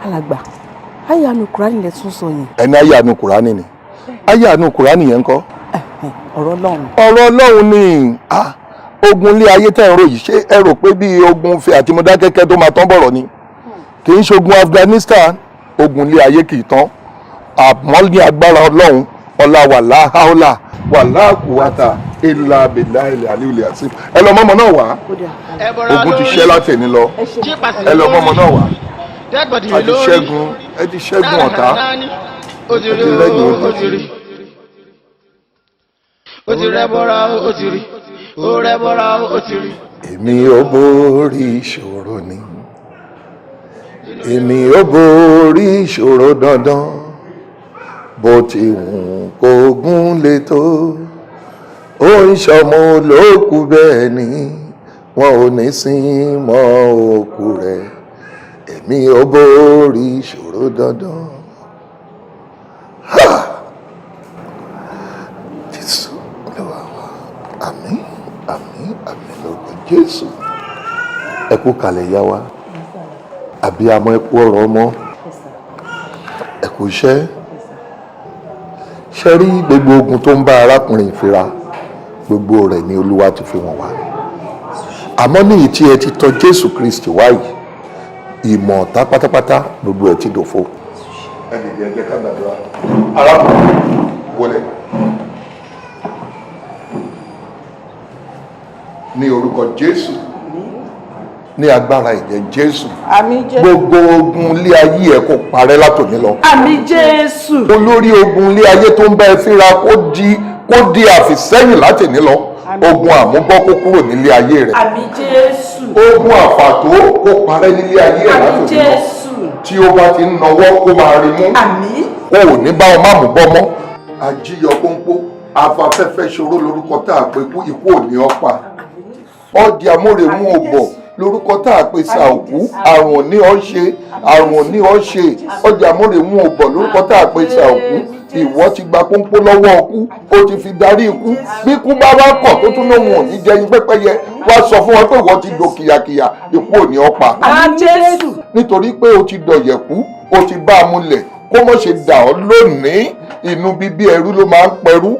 Alàgbà ayé àánú Kùránì lẹ tún sọ yẹn. Ẹni ayé àánú Kùránì ni ayé àánú Kùránì yẹn ń kọ́. Ọ̀rọ̀ Ọlọ́run. Ọ̀rọ̀ Ọlọ́run ni ogun ilé ayé tẹ̀ ń ròyìn ṣé ẹ rò pé bí ogun fi àti Mọdákẹ́kẹ́ tó máa tán bọ̀rọ̀ ni kì í ṣogun Afghanistan ogun ilé ayé kì í tán àmọ́ ní agbára Ọlọ́run ọlá wàlá haúlà wàlá kùwàtà ilà bìlà ilẹ̀ àlíwìlẹ̀ àti ẹ lọ mọ́mọ́ náà wá ogun ti ṣẹ́ látẹ̀ni lọ ẹ lọ mọ́mọ́ náà wá ẹ ti ṣẹ́gun ọ̀tá ẹ ti lẹ́yìn ojú. Ó ti rẹ́ bọ́ra ó ti rí ó rẹ́ bọ́ra ó ti rí. Èmi ò borí ìṣòro ni èmi ò borí ìṣòro dandan bó ti wù kó gún lé tó ó ń ṣọmọ olókù bẹ́ẹ̀ ni wọn ò ní sin mọ́ òkú rẹ̀ èmi ò borí ìṣòro dandan. Jésù lọ́wọ́ wa àmín àmín àmín lórúkọ Jésù. Ẹ kú kalẹ̀ yá wa àbí àmọ́ ẹ kú ọ̀rọ̀ ọmọ ẹ kú iṣẹ́ ṣe rí gbogbo ogun tó ń bá arákùnrin ìfira gbogbo rẹ̀ ni Olúwa ti fi wọ̀n wá àmọ́ ní ìtí ẹ ti tọ̀ Jésù Kristi wáyé ìmọ̀ ọ̀tá pátápátá gbogbo ẹ ti dòfo. Ẹnì yẹn jẹ́ ká gbàdúrà arákùnrin wọlé ní orúkọ Jésù ní agbára ìjẹ Jésù. Àmín Jésù. Gbogbo ogun ilé ayé ẹ kó parẹ́ látòní lọ. Àmín Jésù. Olórí ogun ilé ayé tó ń bá ẹ fínra kó di àfìsẹ́yìn látòní lọ ogun àmúbọ́ kó kúrò nílé ayé rẹ̀. Àmín Jésù. Ogun àfàtó kó parẹ́ nílé ayé rẹ̀ Àmín látòkè lọ. Jésù. Tí ó bá ti ń nawọ́ kó máa rí mú. Àmín. O ò ní bá ọmọ àmúbọ́ mọ́. Ajíyọ pọ́npọ́ afafẹ́fẹ́ ṣòro lórúkọ tá a pè kú ikú ò ní ọ́ pa. Ọdì amórèmú òbọ̀ lórúkọ tá a pè sa òkú àrùn òní ọ́ ṣe àrùn òní ọ́ ṣe ọdì amórèmú òbọ̀ lórúkọ tá a pè sa òkú ìwọ ti gba pọ́npọ́ lọ́wọ́ ọkú o ti fi darí ikú bí ikú bá wá kọ̀ tó tún lóhun òní jẹyin pẹ́pẹ́yẹ wá sọ fún wọn pé ìwọ ti do kìyàkìyà ikú ò ní ọ́ pa. Àmín Jésù. Nítorí pé o ti dọ̀yẹ̀kú o ti bá a múlẹ̀ kó mọ̀ ṣe dà ọ́ lónìí inú bíbí ẹrú ló máa ń pẹrú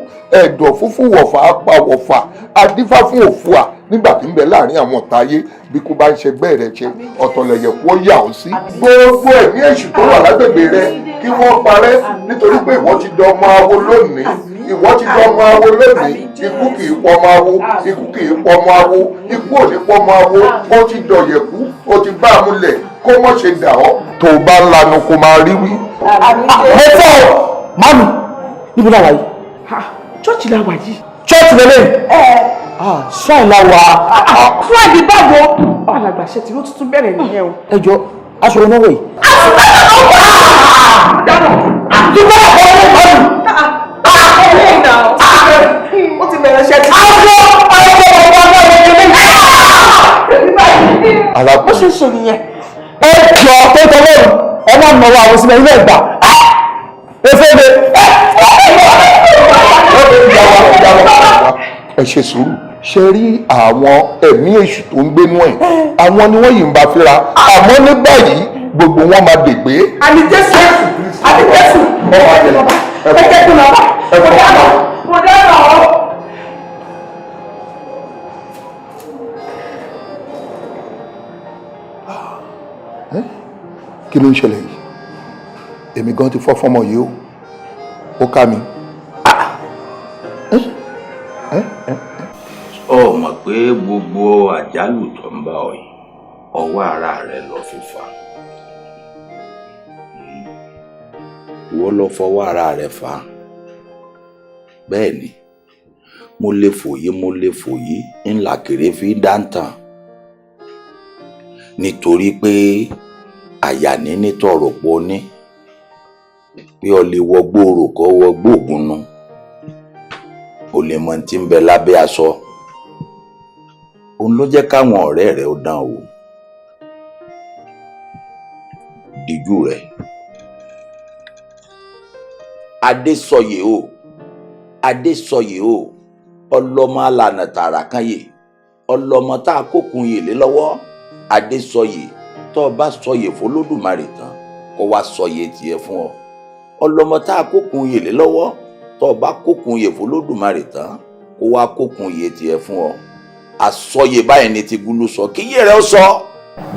ẹ̀dọ̀ fúnfú wọ̀fà apá wọ̀fà adífá fún òfúà nígbà tí ń bẹ láàrin àwọn ọ̀tá ayé bí kò bá ń ṣẹgbẹ́ rẹ ṣe ọ̀tọ̀lẹ̀yẹ̀kú ó yà ó sí. gbogbo ẹ̀mí èṣù tó wà lágbègbè rẹ kí wọ́n parẹ́ nítorí pé ìwọ ti dọ ọmọ awo lónìí ìwọ ti dọ ọmọ awo lónìí ikú kì í pọ ọmọ awo ikú kì í pọ ọmọ awo ikú ò ní pọ ọmọ awo ó ti dọ̀yẹ̀kú ó ti bá a múlẹ̀ kó mọ̀ ṣe dà ọ́ tó o bá ń lanu kó máa rí wí. mo fẹ́ ọ mami níbo la wà yìí. Chọ́ọ̀chì la wà yìí. church lele. shrine la wà. Friday báwo. Alàgbà ṣe tí ó tuntun bẹ̀rẹ̀ nìyẹn o. ẹ jọ aṣọ onáwó yìí. Ó ti bẹ̀rẹ̀ ṣe tí. Alákùn. Ó ṣe ṣe nìyẹn. ẹ jọ pé tọ́lọ́run ẹ má nọwọ́ àwọn sílẹ̀ ilé ẹ̀gbà. Ẹ ṣe sùúrù ṣe rí àwọn ẹ̀mí èṣù tó ń gbénú ẹ̀ àwọn ni wọ́n yìí ń bá fíra àmọ́ ní báyìí gbogbo wọn máa dègbé. Àmì Jésù àmì Jésù ẹ jẹ́ kí n lọ bá mo dáná o. Kí ló ń ṣẹlẹ̀ yìí èmi gan ti fọ́ fọ́mọ yìí ó ká mi. Ọ mọ̀ pé gbogbo àjálù tó ń bá ọ yìí ọwọ́ ara rẹ lọ fi fà. Ìwọ lọ fọwọ́ ara rẹ fà. Bẹ́ẹ̀ ni mo lè fòyí ńlá kéré fi dáńtàn nítorí pé àyà ní nítọ̀rọ̀ pọ̀ ní pé ọ lè wọgbó orò kọ́ wọgbó ògúnnú o lè mọ tí ń bẹ lábẹ́ aṣọ òun ló jẹ́ káwọn ọ̀rẹ́ rẹ̀ ó dán wò díjú rẹ̀ Adésọyè o ọlọ́mọ alànà tààrà kan yè ọlọ́mọ tá a kókun yè lé lọ́wọ́ Adésọyè tó o bá sọyè f'Olódùmarè tán kó wá sọyè tiẹ̀ fún ọ ọlọ́mọ tá a kókun yè lé lọ́wọ́ tó o bá kókun yè f'Olódùmarè tán kó wá kókun yè tiẹ̀ fún ọ àsọyè báyìí ni ti gúlú sọ kí yé rẹ ó sọ.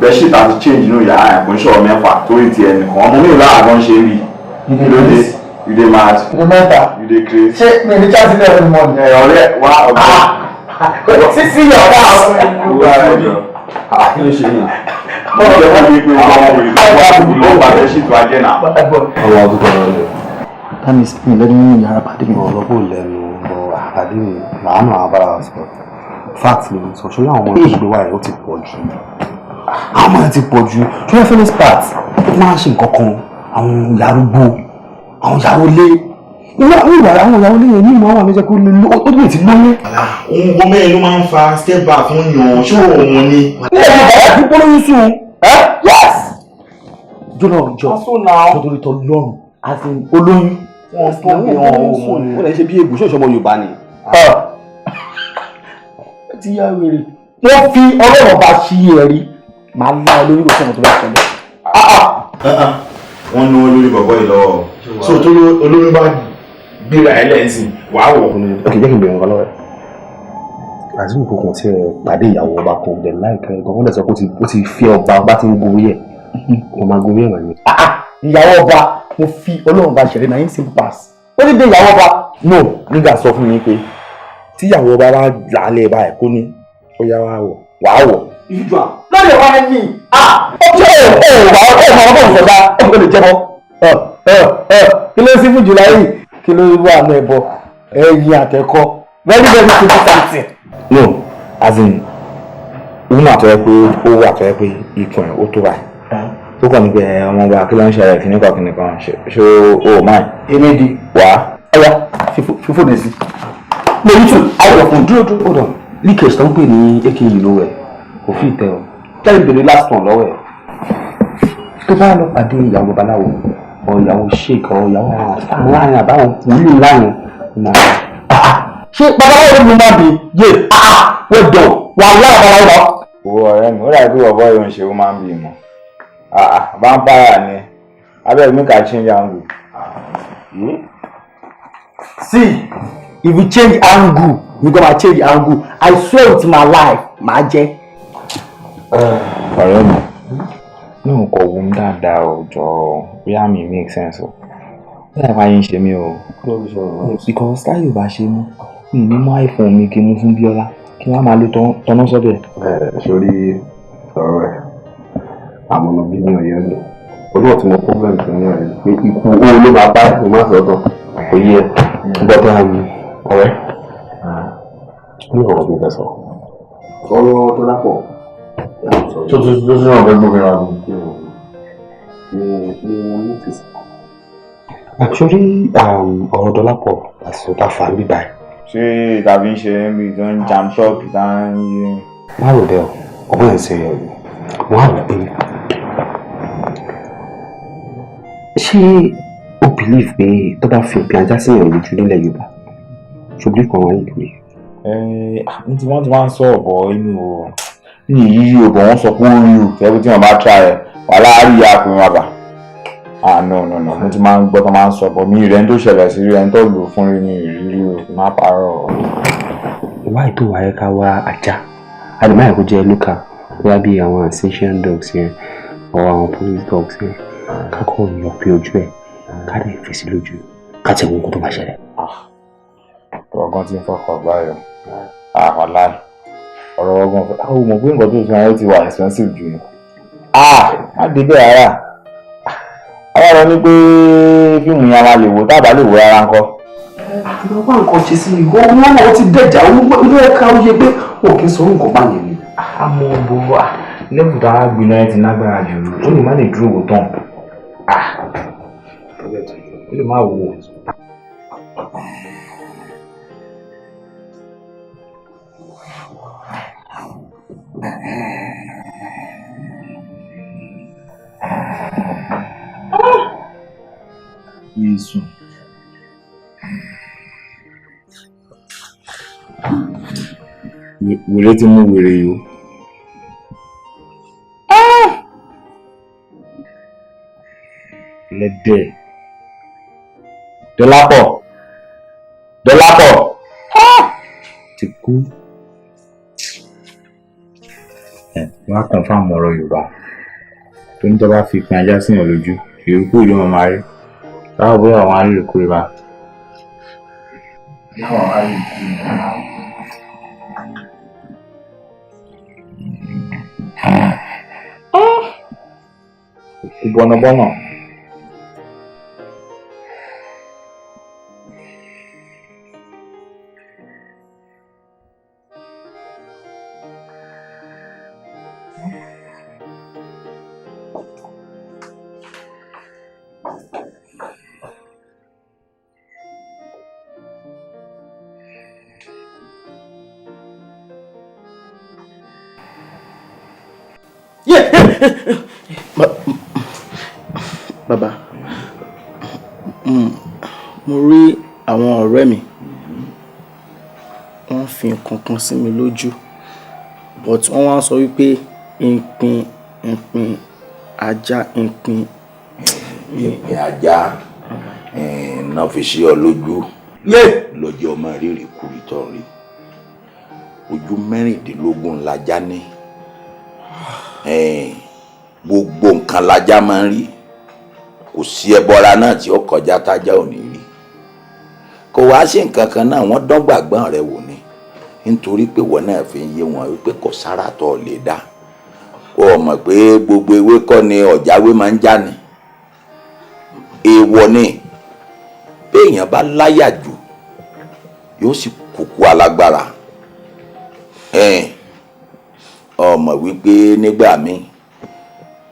bẹ́ẹ̀ṣì tá a ti change inú yàrá ẹ̀ kò ń ṣọ̀rọ̀ mẹ́fà torí ti ẹnìkan ọmọ mi lára gan ṣe rí i lóde you dey mad you dey crazy. ṣé mi ní chance ilé ẹ̀rọ mọ́ ni. ọ̀rẹ́ wa ọ̀gbọ́n. sísí yọ̀ọ̀dá kí ló ṣe yìí. mo jẹ́ wọ́n ní pé wọ́n wò ìlú ló bá bẹ́ẹ̀ṣì tó ajẹ́ náà. ọwọ́ ọdún kan lọ. tani mi lẹ́nu nínú yàrá pàdé mi. ọlọ́pọ̀ lẹ́nu bọ̀ àpàdé mi màá nù àwọn bára sọ. fact ni mo sọ ṣọlá àwọn ọmọ ìgbé wa yẹn ó ti pọ̀ jù. àwọn ọmọ yẹn ti pọ̀ jù ṣọlá fẹ́lẹ́ part ó máa ń ṣe nǹkan kan àwọn yàrúgbó àwọn yàrá olé àwọn ìyàwó lè ní ìmọ̀ àwọn àmì jẹ́ kó lè ó lè ti lóyún. ohun gbọ́n mẹ́rin ló máa ń fa step back fún yàn ṣé òun ni. ilé ẹ̀jẹ̀ bàbá ti polówó sùn yes. jọlọ jọ nítorí tọ lọrùn àti olóyún wọn tó bí wọn ò lè ṣe bí egbò ṣọṣọ ọmọ Yorùbá ni. ti yá wèrè wọn fi Ọlọ́run bá ṣí ẹ̀rí màá lá olóyún lọ sọmọ tó bá ṣẹlẹ̀. wọ́n ní wọn lórí bọ̀bọ̀ yìí lọ́wọ́ so tó olóyún bá gbéra ẹ̀ lẹ́sìn wàá wọ̀. ok jẹ́ kí n bẹ̀rẹ̀ nǹkan lọ́wọ́ ẹ̀ àti nǹkan kan tí ẹ pàdé ìyàwó ọba kan dẹ̀ láìpẹ́ gan-an lẹ̀ sọ pé ó ti fi ọba ti ń gorí ẹ̀ mo máa gorí ẹ̀ wà ní. ìyàwó ọba mo fi Ọlọ́run bá ṣẹlẹ̀ náà yín simple pass ó ní dé ìyàwó ọba no nígbà sọ fún mi pé tí ìyàwó ọba bá làálẹ̀ báyìí kó ní ó yá wàá wọ̀ ìjọ lọ́dẹ̀ wá ní ọjọ́ wà ọmọ ìjọba ó lè jẹ́ mọ́ kí ló sí fún jùlọ yìí kí ló wà ní ẹ̀bọ ẹ̀yìn àtẹ̀kọ́ very very simple something no as in woman tó yẹ pé ó wà tó yẹ pé ikùn ẹ̀ ó tó báyìí tó kàn ní pé ọmọ ọba kí ló ń ṣẹlẹ̀ kìnnìkan ṣe ó máa èmi di wá ọ̀yá fífò dé sí. mo ní tún ayọ̀ fún dúró hold on leakage tó ń pè ní ak lówó ẹ̀ kò fi tẹ ọ tẹ́lẹ̀ bèrè last one lọ́wọ́ ẹ̀ tó bá lọ pàdé ìyàwó babaláwo ọ ìyàwó sheik ọ ìyàwó àwọn láàrin àbáwọn wúlò láàrin ọmọ ṣé babaláwo ló máa bì yé wọ́n dọ̀ wà láàbára lọ. owó ọ̀rẹ́ mi ó dàbí bọ̀bọ̀ yóò ń ṣe ó máa ń bì mọ́ vampire ni abeg make I change angle. See, if you change angle, you gonna change angle. I swear with my life, máa jẹ́. Ọ̀rẹ́ mi, ní nǹkan wo ń dáadáa o jọ bóyá mi make sense o. Bóyá ìwà yín ṣe mí o. Because táyé ò bá ṣe mú, mi ní mú iPhone mi kí n mú fún Bíọ́lá kí wọ́n máa lo tọ́nà sọ́bẹ̀. Sórí ọ̀rọ̀ ẹ̀, àmọ̀nà bí mi ò yẹ lò. Olúwa tí mo problem tó ní ọ̀rẹ́ pé ikú owó ló máa bá ìpín máa sọ̀tọ̀. Kò yẹ gbọ́dọ̀ ọ̀rẹ́. Ní ọ̀rọ̀ bí bẹ́ẹ̀ sọ. Ọ̀rọ̀ tó lápọ̀. Tó náà fẹ́ gbófin ra mi. Mo notice. Actually, ọ̀rọ̀ Dọ́lápọ̀ àti ọ̀tá fà ń bí báyìí. Ṣé tàbí ń ṣe ẹ̀mí tó ń jam talk tá ń yé? Má rò bẹ́ẹ̀ ọgbọ́n ẹ̀ ń ṣe yẹ̀ wọ́n á rò pé ṣé o believe pé tó bá fi Ipin Aja sí ìyàn lójú nílẹ̀ Yorùbá ṣo believe kan wọ́n yìí pé. Ní tí wọ́n ti máa ń sọ ọ̀bọ̀ inú o ní yíyí ọ̀bọ̀ wọn sọ pé ó rí o tẹ́bí tí wọ́n bá tra ẹ̀ wà láàárín ìyá àpò wọn bà. No mo ti máa ń gbọ́ tó máa ń sọ ọ̀bọ̀ mi rẹ̀ ń tó ṣẹlẹ̀ sí rẹ̀ ń tó lò fún rí mi ìrírí o má parọ́. Ìwà ètò wáyé ká wá ajá àdìmọ́ ẹ̀kọ́ jẹ́ lókà bóyá bí àwọn ancestral dogs yẹn or àwọn police dogs yẹn kákọ́ yọ pé ojú ẹ̀ ká lè fèsì lójú ká tẹ̀ wọ́n kó tó bá ṣẹlẹ̀. Ọgbọ́n tí ń fọkàn báyọ̀ àwàláì ọ̀rọ̀ ọgbọ́n fẹ́ àwọn ọmọ pé nǹkan tó fi hàn ó ti wà expensive jù ní. Má dé bẹ́ẹ̀ rárá àwọn ọ̀rọ̀ ní pé fíìmù yẹn máa lè wò tábà lè wò rárá ńkọ́. Ìgbà wà nǹkan ṣe sí ìgò owó náà ti dẹ̀jà olú ẹ̀ka ó yẹ pé òkè sọ nǹkan bá yẹn ni. Àmọ́ gbogbo lẹ́bù tá a gbiná ẹ ti lágbára jù ó lè má lè dúró wò tán. Ó lè má wò ó. Isso. Wèrè tí mú wèrè yìí o. Lẹ́dẹ̀. Dọ́lápọ̀. Ti kú. Wọ́n á confirm ọ̀rọ̀ Yorùbá. Tó ní tó bá fi Ipin Aja síyàn lójú, ìrúkú ìlú wọn máa rí. Báwo bóyá àwọn arírèkúrè bá. Kú bọ́nàbọ́nà. Bàbá, mo rí àwọn ọ̀rẹ́ mi wọ́n fi nǹkan kan sí mi lójú but wọ́n wá sọ wípé Ipin Aja Ipin Aja náà fi ṣe ọ lójú lọ́jọ́ ọmọ rírì kúrì tó rí ojú 16 lajá ní gbogbo nǹkan lajá máa ń rí kò sí ẹbọra náà tí ó kọjá tájá ò ní rí kò wá sí nǹkan kan náà wọ́n dán gbàgbọ́n rẹ̀ wò ni nítorí pé wọ́n náà fi ń yé wọn wípé kò sára tó lè dá kó o mọ̀ pé gbogbo ewé kọ́ ni ọ̀jáwé máa ń já ni èèwọ̀ ni béèyàn bá láyà jù yóò sì kúkú alágbára ọmọ wípé nígbà míì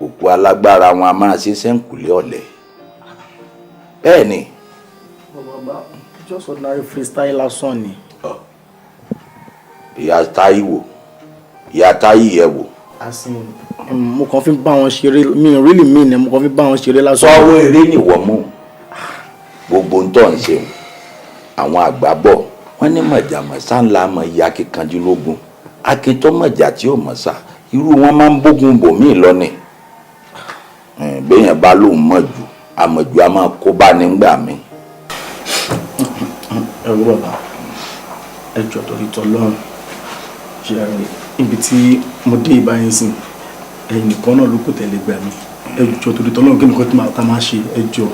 òkú alágbára wọn a máa ṣe sẹ́ǹkùlé ọ̀lẹ. bẹ́ẹ̀ ni. bàbá just ordinary freestyle lásán ni. ìyá táyì ẹ wò. mo kàn fi bá wọn ṣeré mi ò really mean ẹ mo kàn fi bá wọn ṣeré lásán. sọ́wọ́ eré nìwọ mú gbogbo ń tọ́ ń ṣe àwọn àgbà bọ̀ wọ́n ní mọ̀jàmọ̀sá ńlá mọ̀ iye akíkanjúlógún akíntọ́mọ̀jà tí ò mọ̀ sá irú wọn máa ń bógun bòmíì lọ́nì béèyàn bá lóun mọ̀ jù àmọ̀jù a máa kó bá nígbà mi. ẹ wo bàbá ẹ jọ torí tọlọ́run ṣe àrẹ ibi tí mo dé ìbáyín sìn ẹ̀yin nìkan náà ló kò tẹ̀lé gbà mí ẹ jọ torí tọlọ́run kí nìkan tí màá ta máa ṣe ẹ jọ.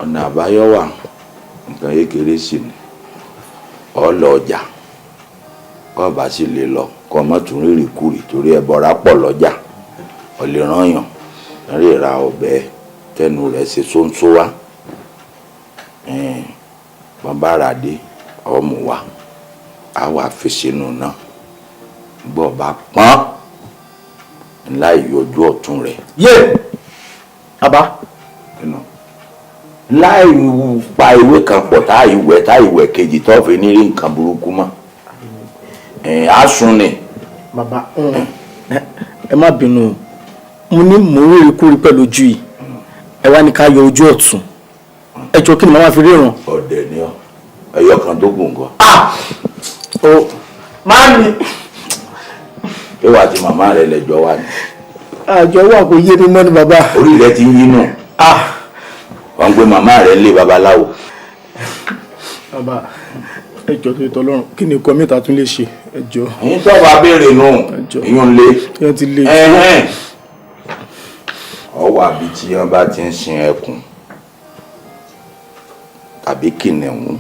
ọ̀nà àbáyọ wà nǹkan kékeré sí ni ọlọ ọjà ọba sì lè lọ kọ mọ́tún rírì kúrì torí ẹbọra pọ̀ lọ́jà ọ̀lẹ́ rányàn rí ra ọbẹ̀ tẹnu rẹ̀ ṣe ṣóńṣó wá wọn bá rà dé ọmọ wa á wà fi sínú náà gbọ́ bá pọ́n ńlá ìyọjú ọ̀tún rẹ̀. yé bàbá láì pa ìwé kan pọ̀ tá ìwẹ̀ kejì tó fi ní rí nǹkan burúkú mọ́ á sùn ni. bàbá ẹ má bínú mo ní mò ń rí kúrí pẹ̀lú ojú yìí ẹ wá ní ká yọ ojú ọ̀tún ẹ jọ kí ni màmá fi ríran. ọ̀dẹ̀ ni ọ ẹyọ kan tó gùn gan. o máa mi. pé wàá ti màmá rẹ lẹ́jọ́ wá ni. àjọ wà kò yé mi mọ́ ni bàbá. orí rẹ ti ń yín nù. wọ́n ń gbé màmá rẹ̀ lé babaláwo. bàbá ẹ jọ̀ọ́ tó tọ́ lọ́rùn kí ni nǹkan mẹ́ta tún lè ṣe ẹ jọ̀ọ́. ẹ̀yin tó bá béèrè nù ìyún lé. ẹ ti lè. ọwọ́ àbí tí wọ́n bá ti ń sin ẹkùn tàbí kìnìún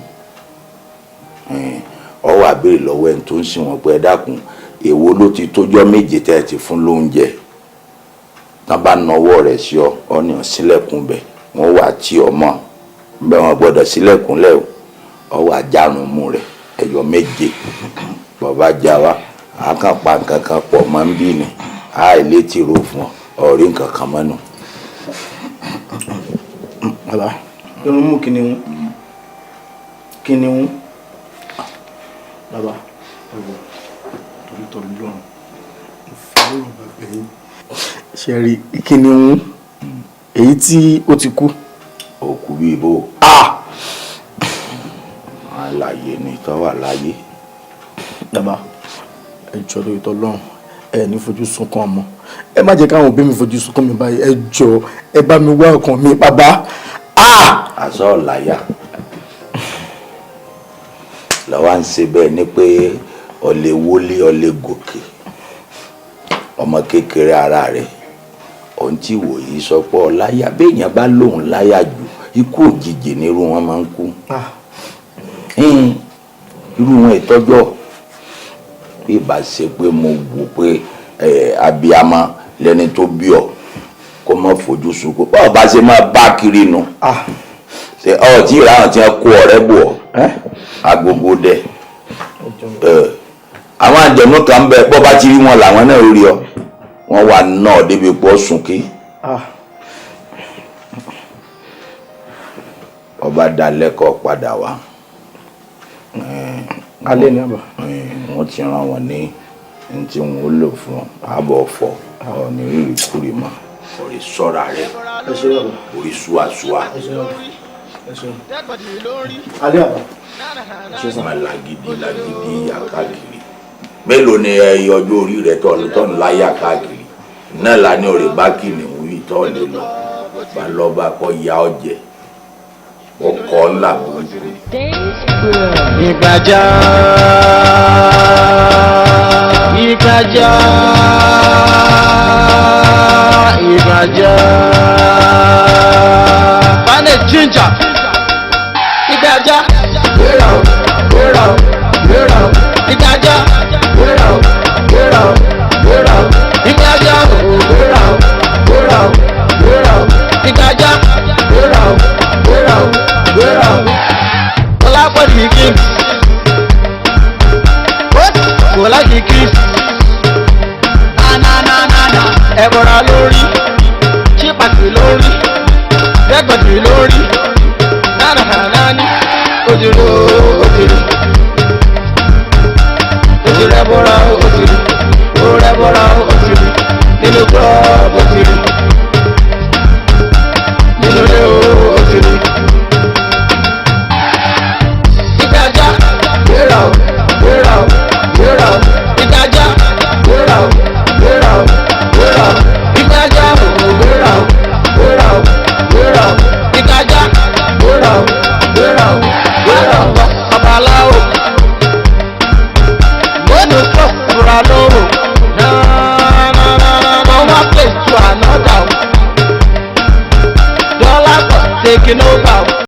ọwọ́ àbèrè lọ́wọ́ ẹni tó ń sìn wọ́n pé ẹ dákun èwo ló ti tójọ́ méje tẹ́ ẹ ti fún lóúnjẹ tán bá nawọ́ rẹ̀ sí ọ ọ́nìyàn sílẹ̀kùn bẹ̀ wọ́n wà tí ọmọ bẹ́ẹ̀ wọ́n gbọ́dọ̀ sílẹ̀kùn lẹ́wọ̀ ọwọ́ àjàrùn mú rẹ̀ ẹ̀yọ méje bàbá já wa àkànpá nǹkan kan pọ̀ mọ́ ń bí ni àìlè ti ro fún ọ ọ̀rí nǹkan kan mọ́nu. bàbá irun mú kìnìún bàbá ẹ̀wọ̀ torí tọ́lú lọ́rùn mo fi lọ́rùn bàbá yín ṣe rí kìnìún èyí tí ó ti kú. òkú bíi bò. àlàyé ni tó wà láyé. bàbá ẹ jọ̀ọ́ lórí tọ́lọ́run ẹ ní fojú sunkún ọmọ ẹ má jẹ́ káwọn òbí mi fojú sunkún mi báyìí ẹ jọ̀ọ́ ẹ bá mi wá ọkàn mi bàbá. àṣọ ọ̀láyà lọ́wọ́ ń ṣe bẹ́ẹ̀ ni pé ọ̀lẹ́ wọlé ọ̀lẹ́ gòkè ọmọ kékeré ara rẹ̀ ohun tí wòye sọ pé ọláyà béèyàn bá lóun láyà jù ikú òjijì nírú wọn máa ń kú irú wọn ìtọ́jọ́ bí ìbá ṣe pé mo wò pé abiyamọ lẹni tó bí ọ kó má fojú sunkún báwo bá ṣe máa bá kiri nu ṣe ọ tí ìlànà tí wọn kó ọ̀rẹ́ bò ọ agogo dẹ àwọn àjẹmú kan bẹ bọ́ bá ti rí wọn làwọn náà rí ọ wọ́n wà náà débi pọ̀ sunkí ọba dalẹ́kọ̀ọ́ padà wá alẹ́ ní àbá wọ́n ti rán wọn ní tí wọ́n ó lò fún ààbọ̀ ọ̀fọ̀ ọ̀nì rírì kúrì mọ́ orí sọ́ra rẹ̀ orí ṣúàṣúà alẹ́ àbá máa lágídí àkáàkiri mélòó ni ẹyọ ọjọ́ orí rẹ̀ tọ́nu láyà káàkiri náà la ní ọ̀rẹ́ bá kìnìún yìí tọ́ lè lọ bá lọ́ba kọ́ ya ọ̀jẹ̀ ọkọ̀ ńlá burúkú. ìgbàjà ìgbàjà ìgbàjà bane ginger ìgbàjà gbéra gbéra gbéra ìgbàjà gbéra gbéra gbéra ìgbàjà gbéra gbéra gbéra ìgbàjà gbéra gbéra gbéra ọlápẹ̀lú king ẹ̀bọ̀ra lórí chípàtì lórí dẹ́gbẹ̀tì lórí náírà ní ojúlówó